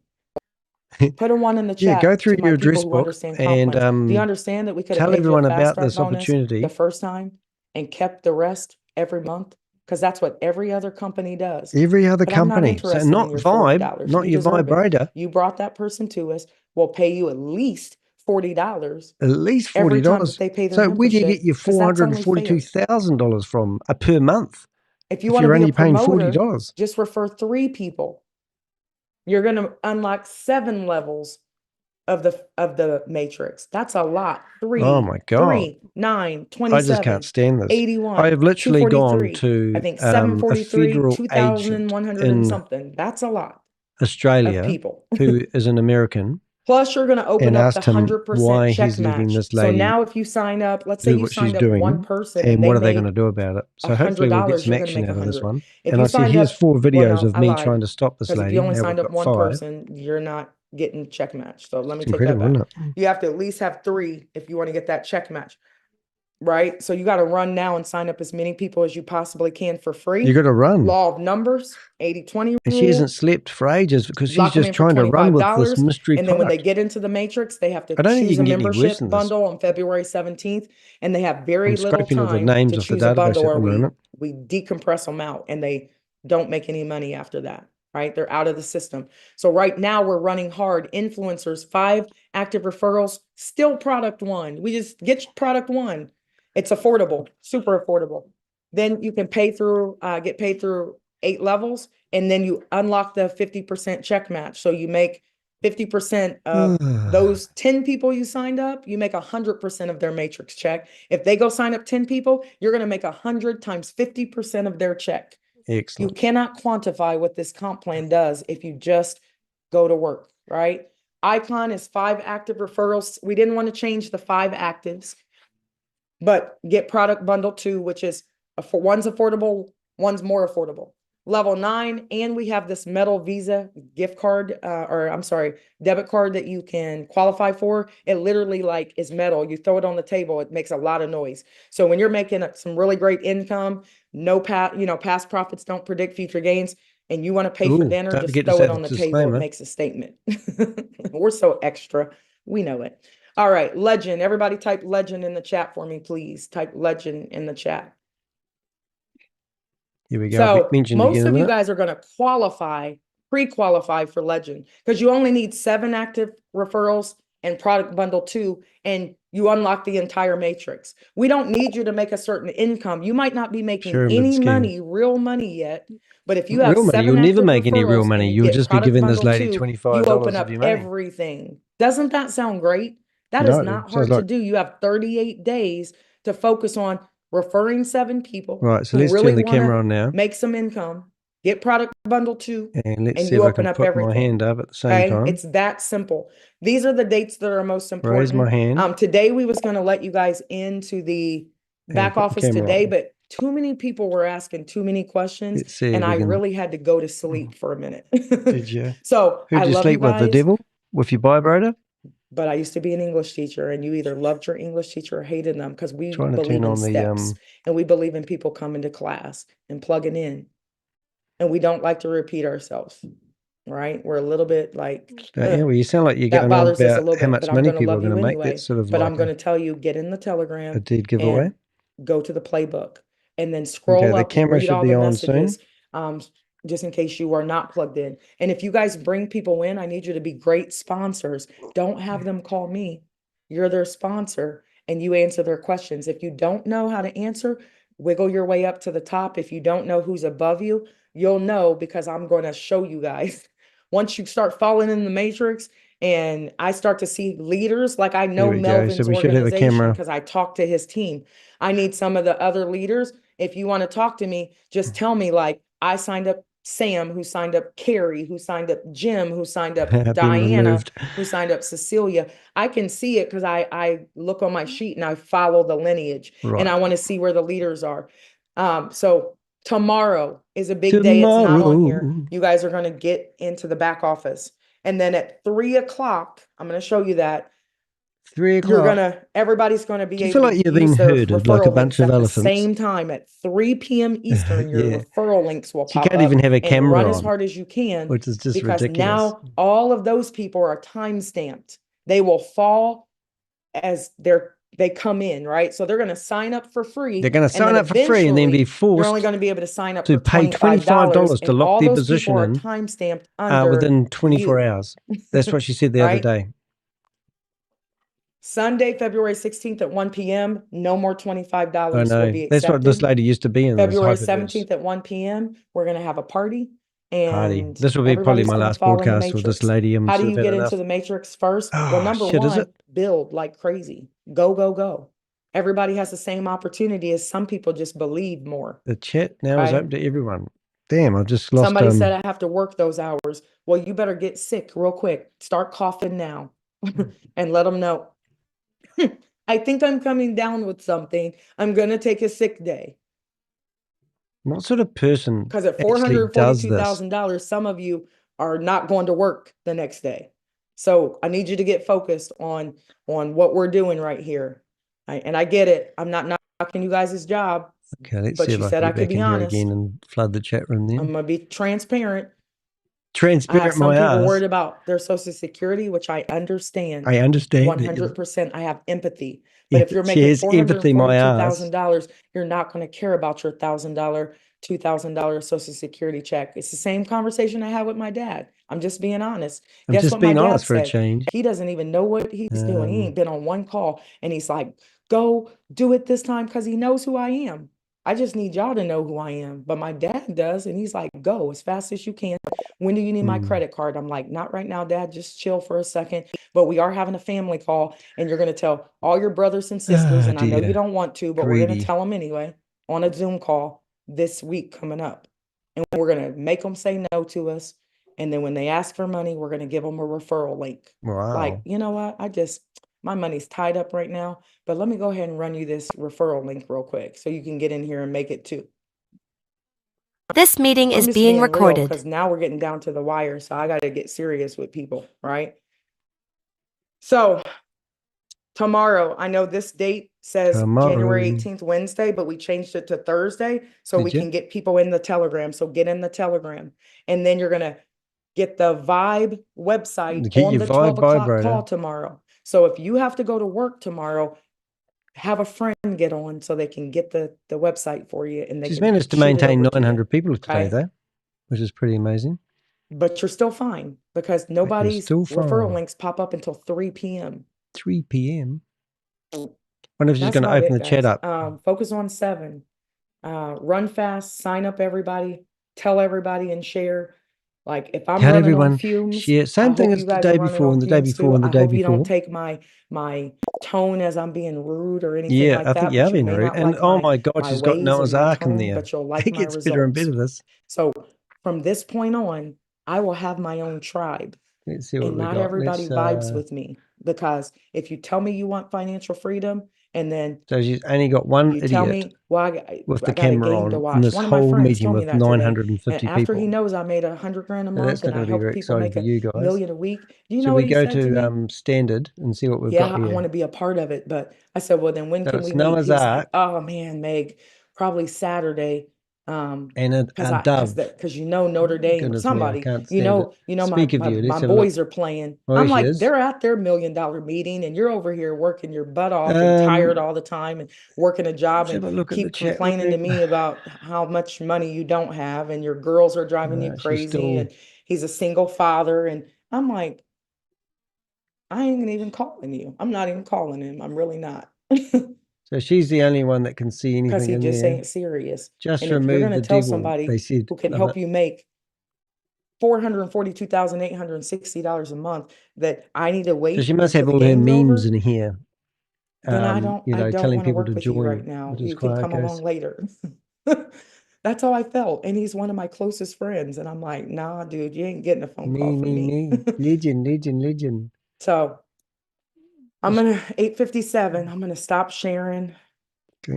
Put a 1 in the Yeah, go chat through to my your people address who book understand comp and plans. Do you understand that we could have tell paid you a everyone fast about start this bonus opportunity. the first time and kept the rest every month? Because that's what every other company does. Every other But I'm not company. So interested not in your Vibe, $40. not You your deserve it. vibrator. You brought that person to us. We'll pay you at least $40 At least every time that $40. they pay their So where do you get membership, your because that's only fair. $442,000 from per month If you if want to you're be a only paying promoter, $40? just refer 3 people. You're going to unlock 7 levels of the matrix. That's a lot. 3, Oh my God. 3, 9, I just 27, can't stand this. 81, I have literally gone 243, to I think a 743, federal agent 2,100 and in something. That's a lot of Australia people. who is an American Plus, you're going to open and up the asked him 100% why check he's letting match. this So lady now if you signed up, let's say do you what she's signed up 1 doing person and and they what are they going to made do about it. So hopefully we'll get $100, some you're going to action make out of this 100. one. If And you I see signed here's up, 4 well, videos no, of I me lied. trying to stop this Because if lady. you only Now we've signed up got 1 5. person, you're not getting check match. So let me It's take that incredible, back. isn't it? You have to at least have 3 if you want to get that check match, right? So you got to run now and sign up as many people as you possibly can for free. You got to run. Law of numbers, 80-20 And she rule. hasn't slept for ages because she's Lock them just in for trying to run with this $25. mystery And then when they product. get into the matrix, they have to I don't think you choose a can get any worse membership than this. bundle on February 17th. And they have very I'm little scraping all the time names to off the choose a database bundle, at or the moment. we decompress them out and they don't make any money after that, right? They're out of the system. So right now we're running hard. Influencers, 5 active referrals, still product 1. We just get product 1. It's affordable, super affordable. Then you can pay through, get paid through 8 levels, and then you unlock the 50% check match. So you make 50% of those 10 people you signed up, you make 100% of their matrix check. If they go sign up 10 people, you're going to make 100 times 50% of their check. Excellent. You cannot quantify what this comp plan does if you just go to work, right? Icon is 5 active referrals. We didn't want to change the 5 actives, but get product bundle 2, which is one's affordable, one's more affordable. Level 9, and we have this metal Visa gift card, or I'm sorry, debit card that you can qualify for. It literally like is metal. You throw it on the table, it makes a lot of noise. So when you're making some really great income, past profits don't predict future gains, and you want to pay for dinner, don't just forget to throw say it the on the table. It disclaimer. makes a statement. We're so extra. We know it. All right, legend. Everybody type legend in the chat for me, please. Type legend in the chat. Here we go. So Mentioned most again of a you minute. guys are going to pre-qualify for legend, because you only need 7 active referrals and product bundle 2, and you unlock the entire matrix. We don't need you to make a certain income. You might not be making Pyramid any scheme. money, real money yet, but if you have Real money, 7 you'll never active make any real referrals money. and you You'll get just be product giving this bundle lady 2, you $25 open of up your money. everything. Doesn't that sound great? That No, is it not sounds hard like- to do. You have 38 days to focus on referring 7 people. Right, so who let's really turn the wanna camera on now. make some income, get product bundle 2, And let's and see you if I open can up put everything. my hand up at the same Okay, time. it's that simple. These are the dates that are most important. Raise my hand. Today we was going to let you guys into the And back put the office camera today, on. but too many people were asking too many questions, Let's see if and we I can. really had to go to sleep for a minute. Did you? So I Who'd you love sleep with? The guys, devil? With your vibrator? but I used to be an English teacher, and you either loved your English teacher or hated them, because we Trying to believe turn in on the steps, and we believe in people coming to class and plugging in, and we don't like to repeat ourselves. Right? We're a little bit like, yeah, well, you sound like you're that going on bothers us a about little how bit, much but I'm money going to people are love going you to make. anyway. That's sort of But like I'm going to tell you, get in the a Telegram deed giveaway. and go to the playbook, and then Okay, scroll the up, camera read should all be the on soon. messages, just in case you are not plugged in. And if you guys bring people in, I need you to be great sponsors. Don't have them call me. You're their sponsor, and you answer their questions. If you don't know how to answer, wiggle your way up to the top. If you don't know who's above you, you'll know, because I'm going to show you guys. Once you start falling in the matrix and I start to see leaders, like I know There we go. So Melvin's we should have the organization camera. because I talked to his team. I need some of the other leaders. If you want to talk to me, just tell me, like, I signed up Sam, who signed up Carrie, who signed up Jim, who signed up Been Diana, removed. who signed up Cecilia. I can see it because I look on my sheet and I follow the lineage, and Right. I want to see where the leaders are. So tomorrow is a big day. It's not on here. Tomorrow. You guys are going to get into the back office. And then at 3 o'clock, I'm going to show you that 3 you're o'clock. everybody's going to be Do you able feel to like you're use being their herded like a referral bunch links of at the elephants? same time at 3 p.m. Eastern. Your Yeah. referral links will So you pop can't up, even have a and camera run as on, hard as you can, which is just because ridiculous. now all of those people are time stamped. They will fall as they come in, right? So they're going to sign up for free. They're going to and sign then up for free and then be eventually you're only forced going to be able to sign up to for pay $25 to and lock all their those people position are in time stamped under within 24 you. hours. That's what she said the other Right? day. Sunday, February 16th at 1 p.m. No more $25 I will know. be That's what this accepted. lady used to be in. February This HyperVerse 17th at 1 p.m. We're going to have a party, party. and This will be probably everybody's my going to last fall in the broadcast with this matrix. lady. I'm How do sort you of had get enough. into the matrix first? Well, Oh, number shit, is one, it? build like crazy. Go, go, go. Everybody has the same opportunity, as some people just believe more. The chat now is Right? open to everyone. Damn, I've just lost. Somebody said I have to work those hours. Well, you better get sick real quick. Start coughing now and let them know. I think I'm coming down with something. I'm going to take a sick day. What sort of person Because at actually does this? $442,000, some of you are not going to work the next day. So I need you to get focused on what we're doing right here. And I get it. I'm not knocking you guys' job. Okay, let's But see you if I said can I get could back be in here honest. again and flood the chat room then. I'm going to be transparent. I have Transparent some my people ass. worried about their Social Security, which I understand. I understand. 100%. I have empathy. But if you're She making has empathy, my ass. $442,000, you're not going to care about your $1,000, $2,000 Social Security check. It's the same conversation I had with my dad. I'm just being honest. I'm Guess just what my being dad honest for a said? change. He doesn't even know what he's doing. He ain't been on one call, and he's like, go do it this time, because he knows who I am. I just need y'all to know who I am. But my dad does, and he's like, go as fast as you can. When do you need my credit card? I'm like, not right now, Dad. Just chill for a second. But we are having a family call, and you're going to tell all your brothers and sisters, and I know you don't want to, but we're going Greedy. to tell them anyway on a Zoom call this week coming up. And we're going to make them say no to us. And then when they ask for money, we're going to give them a referral link. Wow. Like, you know what? My money's tied up right now, but let me go ahead and run you this referral link real quick so you can get in here and make it too. This meeting I'm is just being real, recorded. because now we're getting down to the wire, so I got to get serious with people, right? So tomorrow, I know this date says January 18th, Wednesday, but we changed it to Thursday so we can get people in the Telegram. So get in the Telegram, and then you're going to get the VYB website Get on your the VYB 12 o'clock vibrator. call tomorrow. So if you have to go to work tomorrow, have a friend get on so they can get the website for you, and they She's can managed to shoot it maintain over to you. 900 people today, Okay? though, which is pretty amazing. But you're still fine, because nobody's still referral fine. links pop up until 3 p.m. 3 p.m. Wonder if she's That's going to about open it, the chat guys. up. Focus on 7. Run fast, sign up everybody, tell everybody, and share. Like, if I'm Tell running on everyone. fumes, Share. I Same thing hope as you the guys day are running before on and the day fumes before too. and the I day hope you don't before. take my tone as I'm being rude or anything Yeah, like I that. think you But have you been may rude. not And like oh my God, my she's got ways and Noah's my Ark in tone, there. but you'll like It my gets better and results. better, this. So from this point on, I will have my own tribe. Let's see what And we not got. everybody vibes with me, because if you tell me you want financial freedom And then So she's only got one you tell idiot me, well, with I the got a camera game to on in watch. this One of my whole friends meeting told me with that today. 950 And after people. he knows I made $100,000 a So month that's not and I going to be help very people exciting make for a you guys. million a week. Do you Should know we what he go said to me? to standard and see what we've Yeah, got I want here? to be a part of it. But I said, well, then when So can it's we meet? Noah's He was like, Ark oh man, Meg, probably Saturday. and a Because dove. you know Notre Dame or Goodness me, I somebody, can't you stand it. know Speaker view, my let's have a look. boys are playing. Oh, I'm she like, is. they're at their $1 million meeting and you're over here working your butt off and tired all the time and working a job Let's have and a look at the keep chat complaining to room. me about how much money you don't have and your girls are driving you She's crazy still. and he's a single father. And I'm like, I ain't even calling you. I'm not even calling him. I'm really not. So she's the only one that can see Because anything he in just there. ain't serious. Just And if you're remove going to the tell devil, somebody they said. who can Love help it. you make $442,860 a month, that I need to So wait she must until have the all her game's memes over, in here. then I You know, don't telling want to people work to with you right join, now. which is You can quite come okay. along later. That's how I felt. And he's one of my closest friends. And I'm like, nah, dude, you ain't getting a phone call from me. Legend. So I'm going to 8:57. I'm going to stop sharing.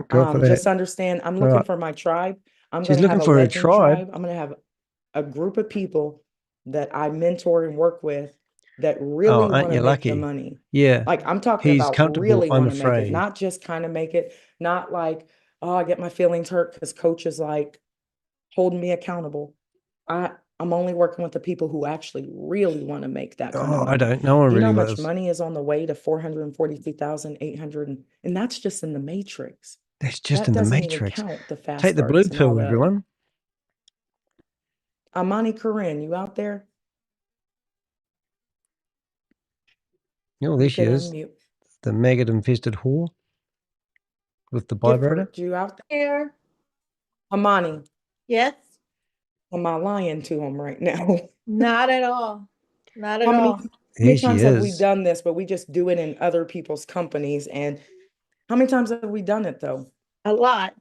Go for that. Just understand, I'm looking Right. for my tribe. I'm She's going to have looking a for her legend tribe. tribe. I'm going to have a group of people that I mentor and work with that really aren't want to you make the lucky? money. Yeah. Like I'm talking He's about comfortable, really I'm want to make it, afraid. not just kind of make it, not like, oh, I get my feelings hurt because coach is like holding me accountable. I'm only working with the people who actually really want to make that kind of Oh, money. I don't. No one Do you know really how much was. money is on the way to 442,800? And that's just in the matrix. That's just That in the doesn't even matrix. count the fast Take the blue starts and all pill, the other. everyone. Amani Corinne, you out there? Oh, You there she can is. unmute. The maggot-infested whore with the vibrator. Gifford, you out there? Amani, Yes, am I lying to him right now? not at all. Not at How many, all. how There many she times have we is. done this, but we just do it in other people's companies? And how many times have we done it though? A lot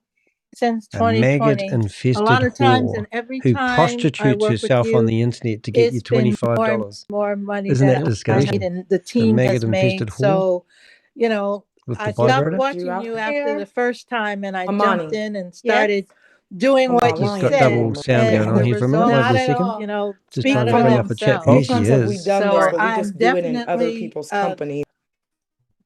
since A 2020. maggot-infested A lot of times, whore and every who time I prostitutes work with herself on you, the internet to get you it's been $25. more money Isn't that that I disgusting? need and the The team has maggot-infested made. whore So, you know, with the I stopped vibrator. You watching out you after there? the first time and I Amani, jumped in and started doing am I what you Just got lying to double him said. sound right going And on the now? here for a minute. Wait results, a second. you know, Just speak trying to for bring up a chat. themselves. There How many she times have we is. done So this, but we I'm just do it in other definitely people's companies?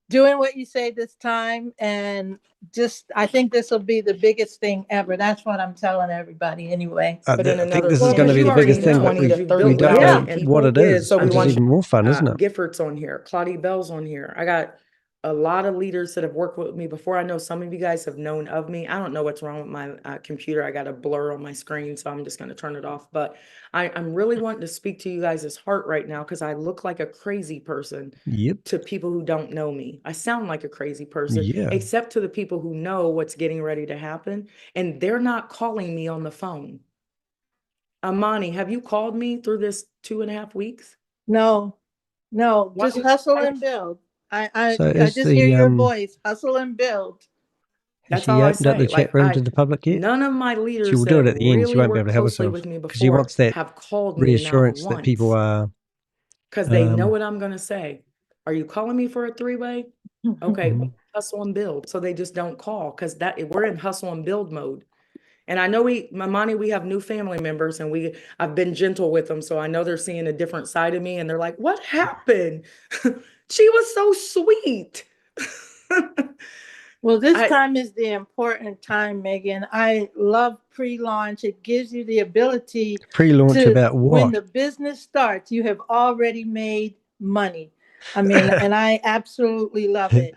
doing what you say this time, and just I think this will be the biggest thing ever. That's what I'm telling everybody anyway. But in I think another this is going to be industry, the biggest thing, but 20 to we 30 don't thousand know people. what it is, So we which is want even more fun, isn't it? Gifford's on here, Claudie Bell's on here. I got a lot of leaders that have worked with me before. I know some of you guys have known of me. I don't know what's wrong with my computer. I got a blur on my screen, so I'm just going to turn it off. But I'm really wanting to speak to you guys' heart right now because I look like a crazy person Yep. to people who don't know me. I sound like a crazy person, Yeah. except to the people who know what's getting ready to happen, and they're not calling me on the phone. Amani, have you called me through this 2.5 weeks? No, Why- just hustle and build. I So I is just hear your the voice. Hustle and build. has That's she all I opened up the say. chat room to the public yet? None of my She leaders will that do it have at the end. She really won't be able worked to help closely herself with me because she before wants that have called me not reassurance that people once are. because they know what I'm going to say. Are you calling me for a three-way? Okay, Mhm. hustle and build. So they just don't call because we're in hustle and build mode. And I know Mamani, we have new family members and I've been gentle with them. So I know they're seeing a different side of me and they're like, what happened? She was so sweet. Well, this time is the important time, Megan. I love pre-launch. It gives you the ability Pre-launch to, about what? when the business starts, you have already made money. I mean, and I absolutely love it.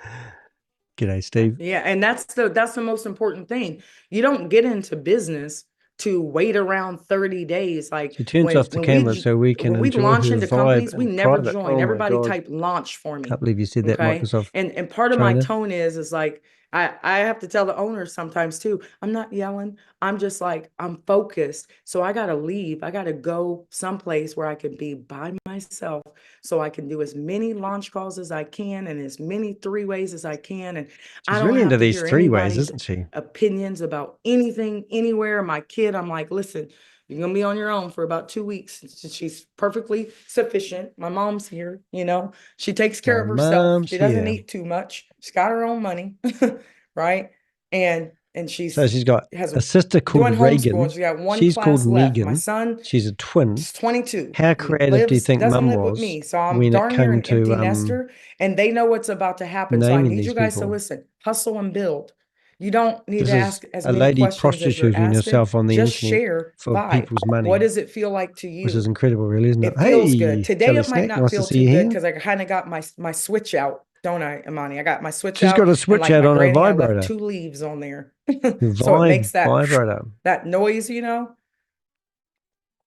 G'day, Steve. Yeah, and that's the most important thing. You don't get into business to wait around 30 days. Like She turns off the camera so we can when we enjoy launch her into vibe companies, we in never private. join. Oh my Everybody God. type launch for me. Can't believe you said that, Okay. Microsoft And part of my trainer. tone is like I have to tell the owners sometimes too, I'm not yelling. I'm just like, I'm focused. So I gotta leave. I gotta go someplace where I can be by myself so I can do as many launch calls as I can and as many three-ways as I can. And I She's don't really have into to these hear three ways, anybody's isn't she? opinions about anything, anywhere. My kid, I'm like, listen, You're gonna be on your own for about 2 weeks. She's perfectly sufficient. My mom's here, you know. She takes care of My herself. mom's She doesn't here. eat too much. She's got her own money, right? And she's So she's got has a sister called doing homeschooling. Reagan. She got one She's class called left. My Megan. son She's a twin. is 22. How He creative do you think doesn't Mum live with was me, so I'm when it darn near came an empty to nester, and they know what's about to happen. So I naming need these you guys to people? listen, hustle and build. You don't need This to is ask as a many lady questions as you're prostituting asking. herself on the Just internet share for vibe. people's money. What does it feel like to Which is you? incredible, really, isn't it? It feels Hey, good. Today Jelly it might Snack, not nice to feel see too you good here. because I kind of got my switch out, don't I, Imani? I got my switch She's out. got a and switch like out my on her granny, I left vibrator. 2 leaves on there. The So it makes that vibrator. noise, you know.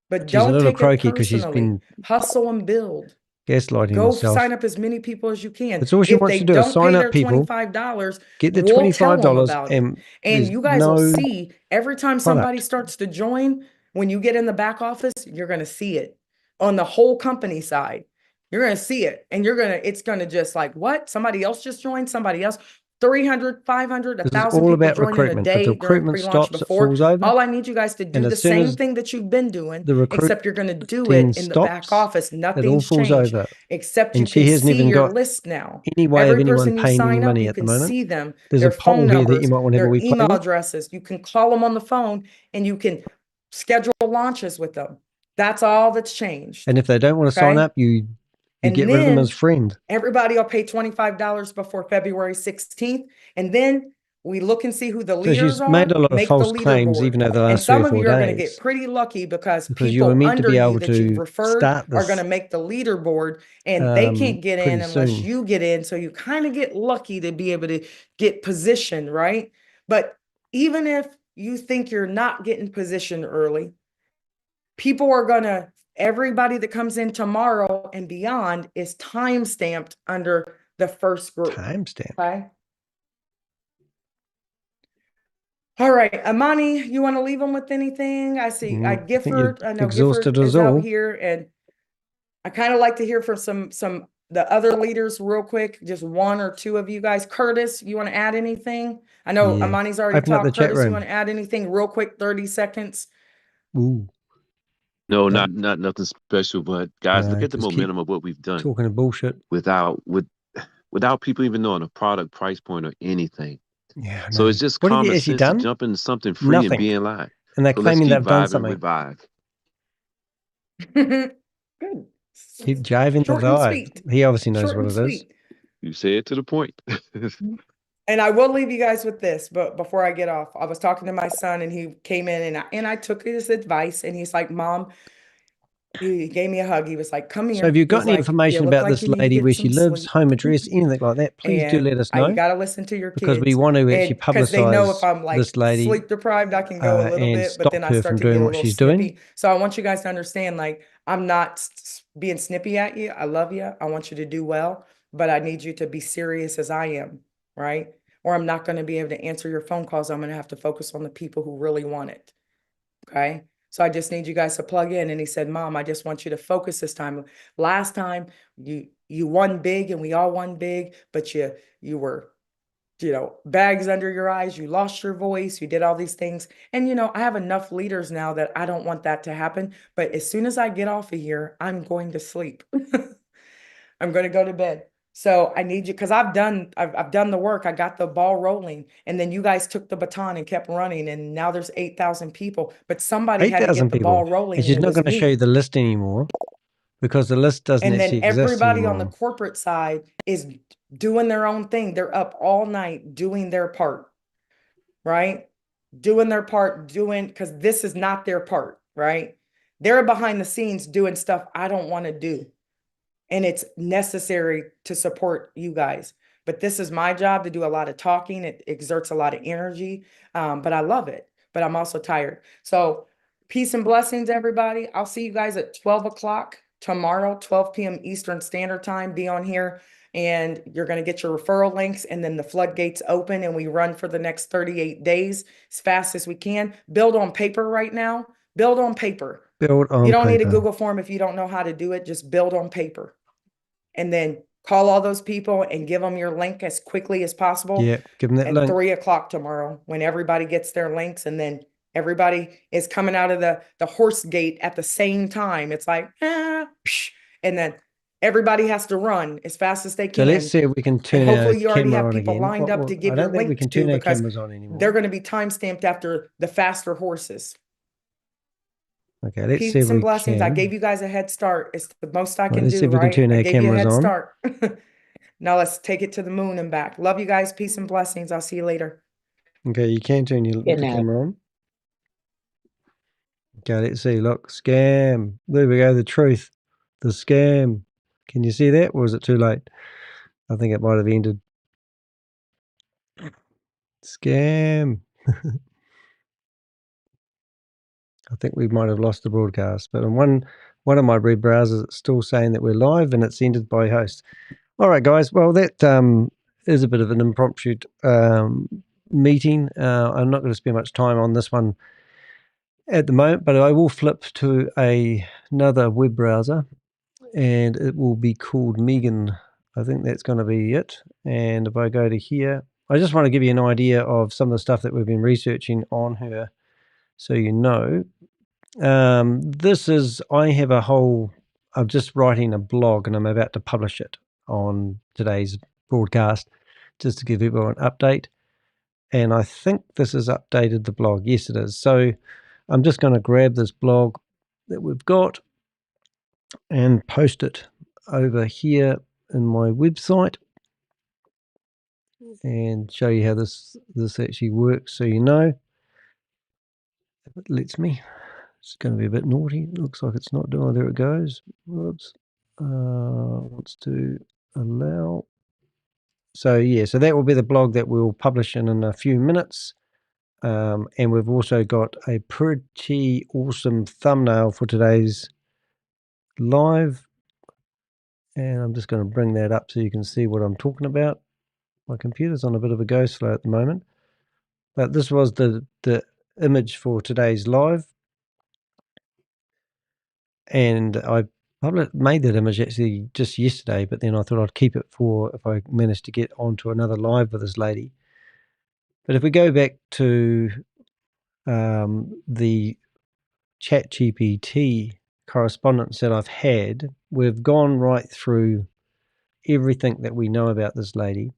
But She's a don't little take it croaky because she's personally. been Hustle and build. gaslighting Go herself. sign up as many people as you can. That's all she If wants they to do is don't sign pay up their people, $25, get the we'll tell them $25, about it. and And there's you guys will no see every time somebody product. starts to join, when you get in the back office, you're going to see it on the whole company side. You're going to see it, and it's going to just like, what? Somebody else just joined, somebody else. 300, 500, This is 1,000 all people about join in a recruitment. If the day during recruitment pre-launch stops, it before. falls over. All I need you guys to do And the as soon same as thing that you've been doing, the except you're going to do recruiting it in the back stops, office. it all Nothing's falls changed, over. except you And she can hasn't see even your got list now. any way of Every anyone person you paying any sign up, money you at the can moment. see them, There's their a poll phone here that you numbers, might want to have a their wee play email with. addresses. You can call them on the phone and you can schedule launches with them. That's all that's changed. And if they don't want to sign Okay. up, you And get rid of them then as friend. everybody will pay $25 before February 16th. And then we look and see who the So leaders she's made are, a lot of make the false claims, even leaderboard. over the And last 3 some or of 4 you are going to get days. pretty lucky because Because you were people meant to under be you able that you've to referred start are going this to make the leaderboard, and they can't get in pretty unless soon. you get in. So you kind of get lucky to be able to get positioned, right? But even if you think you're not getting positioned early, people are going to, everybody that comes in tomorrow and beyond is time stamped under the first group. Timestamp. Okay. All right, Amani, you want to leave them with anything? I see. I think you've Gifford, I know exhausted Gifford us is out all. here, and I kind of like to hear from some the other leaders real quick. Just 1 or 2 of you guys. Curtis, you want to add anything? I know Yeah. Amani's already Open up the talked. chat Curtis, you room. want to add anything real quick? 30 seconds. Ooh. No, No. not nothing special, but guys, No, look at the just keep momentum of what we've done talking of bullshit. without people even knowing a product, price point, or anything. Yeah, I So know. it's just What have you common actually sense to done? jump into something free and Nothing. be in line. And they're So let's claiming keep they've done vibing something. with Vibe. Good. Keep jiving the Short and vibe. sweet. He obviously knows Short what and it is. sweet. You say it to the point. And I will leave you guys with this, but before I get off, I was talking to my son and he came in and I took his advice, and he's like, Mom, he gave me a hug. He was like, come So here. have you got He's any like, information you look about like this you need to lady, get where she some lives, sleep. home address, anything like that? Please do And let us you know, got to listen to your kids. because we want to actually And because they know if publicize I'm like this lady sleep deprived, I can go a little and bit, but then stop I her start from to get doing a what little she's snippy. doing. So I want you guys to understand, like, I'm not being snippy at you. I love you. I want you to do well, but I need you to be serious as I am, right? Or I'm not going to be able to answer your phone calls. I'm going to have to focus on the people who really want it. Okay. So I just need you guys to plug in. And he said, Mom, I just want you to focus this time. Last time you won big and we all won big, but you were, bags under your eyes. You lost your voice. You did all these things. And, I have enough leaders now that I don't want that to happen. But as soon as I get off of here, I'm going to sleep. I'm going to go to bed. So I need you, because I've done the work. I got the ball rolling, and then you guys took the baton and kept running, and now there's 8,000 people. But somebody had to 8,000 get the people. ball rolling, And she's and it not was going to show you me. the list anymore, because the list doesn't And actually then exist everybody on the anymore. corporate side is doing their own thing. They're up all night doing their part, right? Doing their part, because this is not their part, right? They're behind the scenes doing stuff I don't want to do. And it's necessary to support you guys. But this is my job, to do a lot of talking. It exerts a lot of energy, but I love it. But I'm also tired. So peace and blessings, everybody. I'll see you guys at 12 o'clock tomorrow, 12 p.m. Eastern Standard Time. Be on here, and you're going to get your referral links, and then the floodgates open, and we run for the next 38 days as fast as we can. Build on paper right now. Build on paper. Build on You don't need a paper. Google form if you don't know how to do it. Just build on paper. And then call all those people and give them your link as quickly as possible. Yeah, give them that At link. 3 o'clock tomorrow, when everybody gets their links, and then Everybody is coming out of the horse gate at the same time. It's like, psh, and then everybody has to run as fast as they So can. let's see if we can And turn our hopefully you already camera have on people again. lined up to give I your don't think we link can to, turn our because cameras on anymore. they're going to be time stamped after the faster horses. Okay, let's see Peace if and we blessings. I can. gave you guys a head start. It's the most I Right, can let's see do, if we can right? turn I our gave you a cameras head on. start. Now let's take it to the moon and back. Love you guys. Peace and blessings. I'll see you later. Okay, you can turn your Good the night. camera on. Okay, let's see. Look, scam. There we go. The truth. The scam. Can you see that? Or is it too late? I think it might have ended. Scam. I think we might have lost the broadcast, but on one of my red browsers, it's still saying that we're live and it's ended by host. All right, guys. Well, that is a bit of an impromptu meeting. I'm not going to spend much time on this one at the moment, but I will flip to another web browser, and it will be called Megan. I think that's going to be it. And if I go to here, I just want to give you an idea of some of the stuff that we've been researching on her, so you know. I'm just writing a blog and I'm about to publish it on today's broadcast just to give people an update. And I think this has updated the blog. Yes, it is. So I'm just going to grab this blog that we've got and post it over here in my website and show you how this actually works, so you know. If it lets me. It's going to be a bit naughty. It looks like it's not doing. There it goes. Whoops. Wants to allow. So yeah, so that will be the blog that we'll publish in a few minutes. And we've also got a pretty awesome thumbnail for today's live. And I'm just going to bring that up so you can see what I'm talking about. My computer's on a bit of a go slow at the moment. But this was the image for today's live. And I made that image actually just yesterday, but then I thought I'd keep it for if I managed to get onto another live with this lady. But if we go back to the ChatGPT correspondence that I've had, we've gone right through everything that we know about this lady.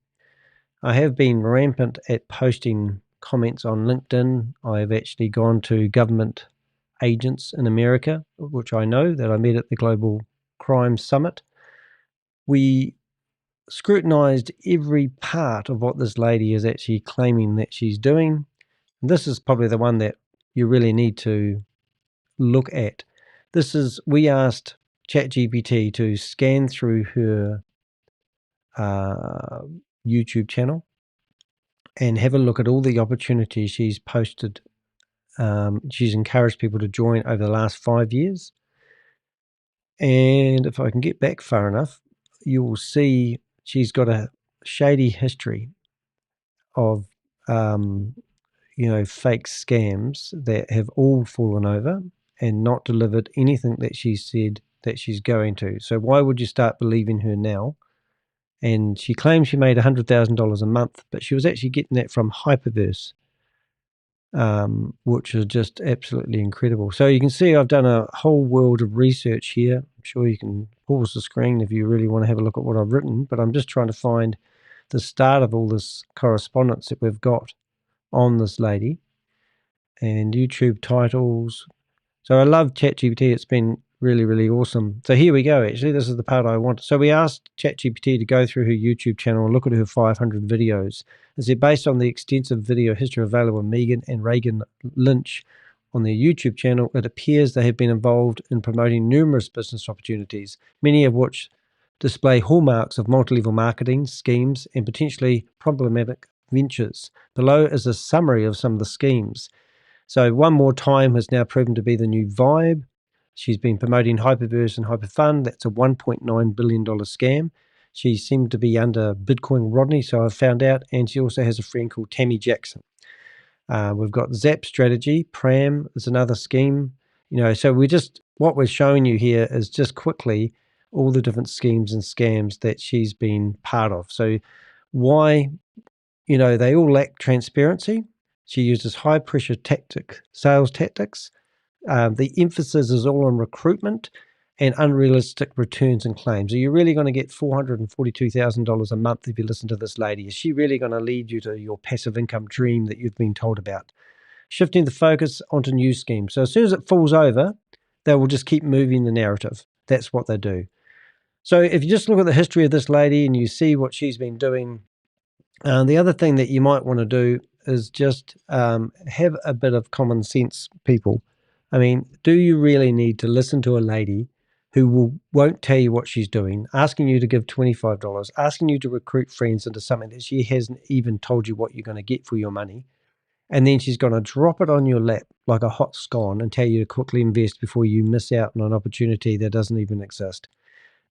I have been rampant at posting comments on LinkedIn. I've actually gone to government agents in America, which I know that I met at the Global Crime Summit. We scrutinized every part of what this lady is actually claiming that she's doing. And this is probably the one that you really need to look at. We asked ChatGPT to scan through her YouTube channel and have a look at all the opportunities she's posted. She's encouraged people to join over the last 5 years. And if I can get back far enough, you will see she's got a shady history of, fake scams that have all fallen over and not delivered anything that she said that she's going to. So why would you start believing her now? And she claims she made $100,000 a month, but she was actually getting that from HyperVerse, which is just absolutely incredible. So you can see I've done a whole world of research here. I'm sure you can pause the screen if you really want to have a look at what I've written, but I'm just trying to find the start of all this correspondence that we've got on this lady and YouTube titles. So I love ChatGPT. It's been really, really awesome. So here we go. Actually, this is the part I want. So we asked ChatGPT to go through her YouTube channel and look at her 500 videos. Is it based on the extensive video history available on Megan and Ragan Lynch on their YouTube channel? It appears they have been involved in promoting numerous business opportunities, many of which display hallmarks of multi-level marketing schemes and potentially problematic ventures. Below is a summary of some of the schemes. So One More Time has now proven to be the new VYB. She's been promoting HyperVerse and HyperFund. That's a $1.9 billion scam. She seemed to be under Bitcoin Rodney, so I've found out. And she also has a friend called Tammy Jackson. We've got Zap Strategy. Pram is another scheme. So what we're showing you here is just quickly all the different schemes and scams that she's been part of. So why, they all lack transparency. She uses high pressure sales tactics. The emphasis is all on recruitment and unrealistic returns and claims. Are you really going to get $442,000 a month if you listen to this lady? Is she really going to lead you to your passive income dream that you've been told about? Shifting the focus onto new schemes. So as soon as it falls over, they will just keep moving the narrative. That's what they do. So if you just look at the history of this lady and you see what she's been doing, the other thing that you might want to do is just have a bit of common sense, people. I mean, do you really need to listen to a lady who won't tell you what she's doing, asking you to give $25, asking you to recruit friends into something that she hasn't even told you what you're going to get for your money, and then she's going to drop it on your lap like a hot scone and tell you to quickly invest before you miss out on an opportunity that doesn't even exist?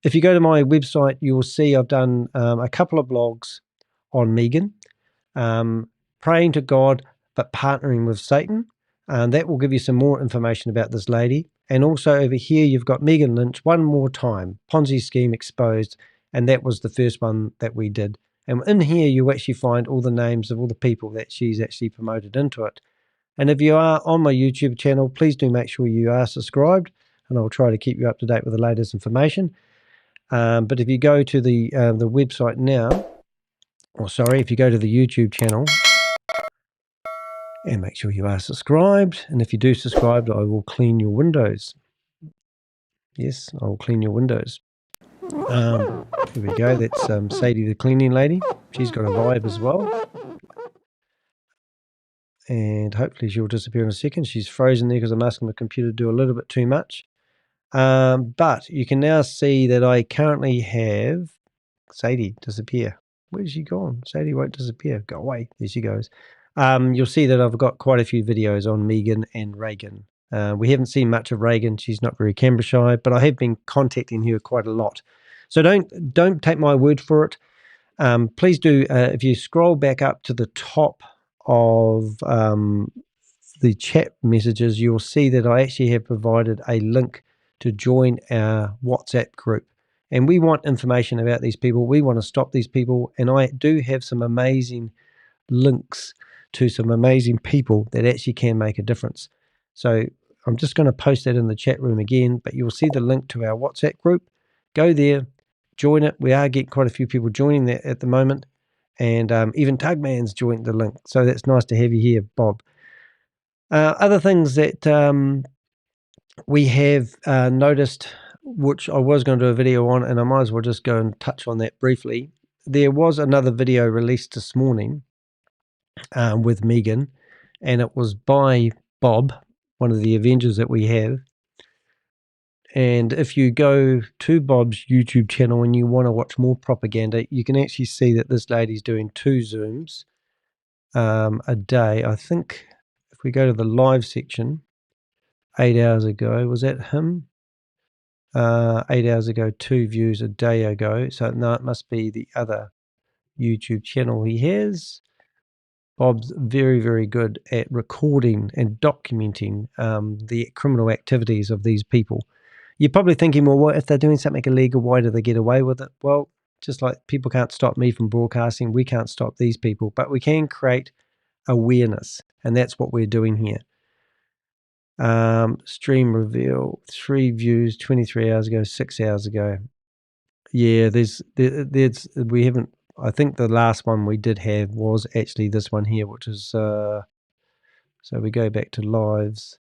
If you go to my website, you will see I've done a couple of blogs on Megan, praying to God but partnering with Satan. And that will give you some more information about this lady. And also over here, you've got Megan Lynch, One More Time, Ponzi Scheme Exposed. And that was the first one that we did. And in here, you actually find all the names of all the people that she's actually promoted into it. And if you are on my YouTube channel, please do make sure you are subscribed, and I'll try to keep you up to date with the latest information. But if you go to the website now, if you go to the YouTube channel, and make sure you are subscribed. And if you do subscribe, I will clean your windows. Yes, I will clean your windows. Here we go. That's Sadie, the cleaning lady. She's got a vibe as well. And hopefully she'll disappear in a second. She's frozen there because I'm asking the computer to do a little bit too much. But you can now see that I currently have Sadie disappear. Where's she gone? Sadie won't disappear. Go away. There she goes. You'll see that I've got quite a few videos on Megan and Ragan. We haven't seen much of Ragan. She's not very camera shy, but I have been contacting her quite a lot. So don't take my word for it. Please do, if you scroll back up to the top of the chat messages, you'll see that I actually have provided a link to join our WhatsApp group. And we want information about these people. We want to stop these people. And I do have some amazing links to some amazing people that actually can make a difference. So I'm just going to post that in the chat room again, but you'll see the link to our WhatsApp group. Go there, join it. We are getting quite a few people joining that at the moment. And even Tugman's joined the link. So that's nice to have you here, Bob. Other things that we have noticed, which I was going to do a video on, and I might as well just go and touch on that briefly. There was another video released this morning with Megan, and it was by Bob, one of the Avengers that we have. And if you go to Bob's YouTube channel and you want to watch more propaganda, you can actually see that this lady's doing 2 Zooms a day. I think if we go to the live section, 8 hours ago, was that him? 8 hours ago, 2 views a day ago. So no, it must be the other YouTube channel he has. Bob's very, very good at recording and documenting the criminal activities of these people. You're probably thinking, well, what if they're doing something illegal? Why do they get away with it? Well, just like people can't stop me from broadcasting, we can't stop these people, but we can create awareness, and that's what we're doing here. Stream reveal, 3 views, 23 hours ago, 6 hours ago. Yeah, we haven't. I think the last one we did have was actually this one here, which is so we go back to lives.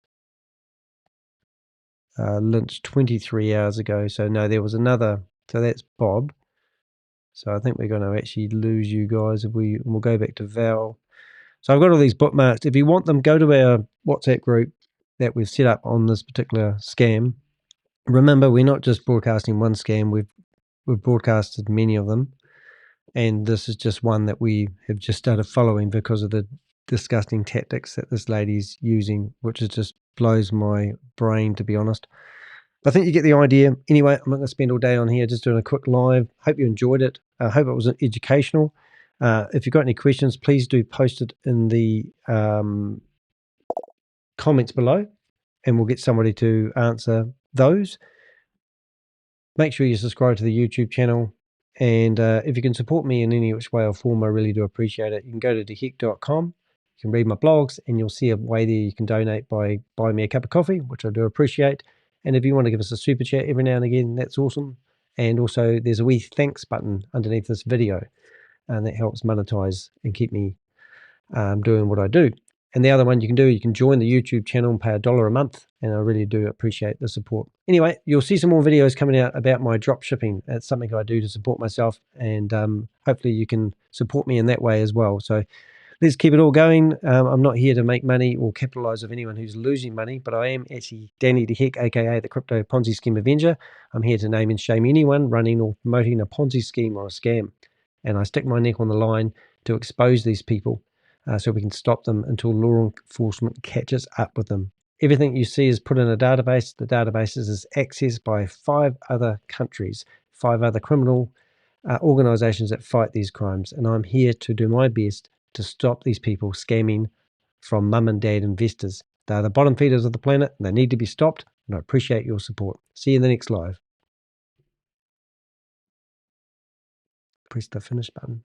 Lynch 23 hours ago. So no, there was another. So that's Bob. So I think we're going to actually lose you guys if we'll go back to Val. So I've got all these bookmarks. If you want them, go to our WhatsApp group that we've set up on this particular scam. Remember, we're not just broadcasting one scam. We've broadcasted many of them. And this is just one that we have just started following because of the disgusting tactics that this lady's using, which is just blows my brain, to be honest. But I think you get the idea. Anyway, I'm not going to spend all day on here just doing a quick live. Hope you enjoyed it. I hope it was educational. If you've got any questions, please do post it in the comments below, and we'll get somebody to answer those. Make sure you subscribe to the YouTube channel. And if you can support me in any which way or form, I really do appreciate it. You can go to dehec.com You can read my blogs, and you'll see a way there you can donate by buying me a cup of coffee, which I do appreciate. And if you want to give us a super chat every now and again, that's awesome. And also there's a wee thanks button underneath this video, and that helps monetize and keep me doing what I do. And the other one you can do, you can join the YouTube channel and pay $1 a month, and I really do appreciate the support. Anyway, you'll see some more videos coming out about my drop shipping. It's something I do to support myself, and hopefully you can support me in that way as well. So let's keep it all going. I'm not here to make money or capitalize of anyone who's losing money, but I am actually Danny the Heck, aka the Crypto Ponzi Scheme Avenger. I'm here to name and shame anyone running or promoting a Ponzi scheme or a scam, and I stick my neck on the line to expose these people so we can stop them until law enforcement catches up with them. Everything you see is put in a database. The database is accessed by 5 other countries, 5 other criminal organizations that fight these crimes, and I'm here to do my best to stop these people scamming from mum and dad investors. They're the bottom feeders of the planet, and they need to be stopped, and I appreciate your support. See you in the next live. Press the finish button.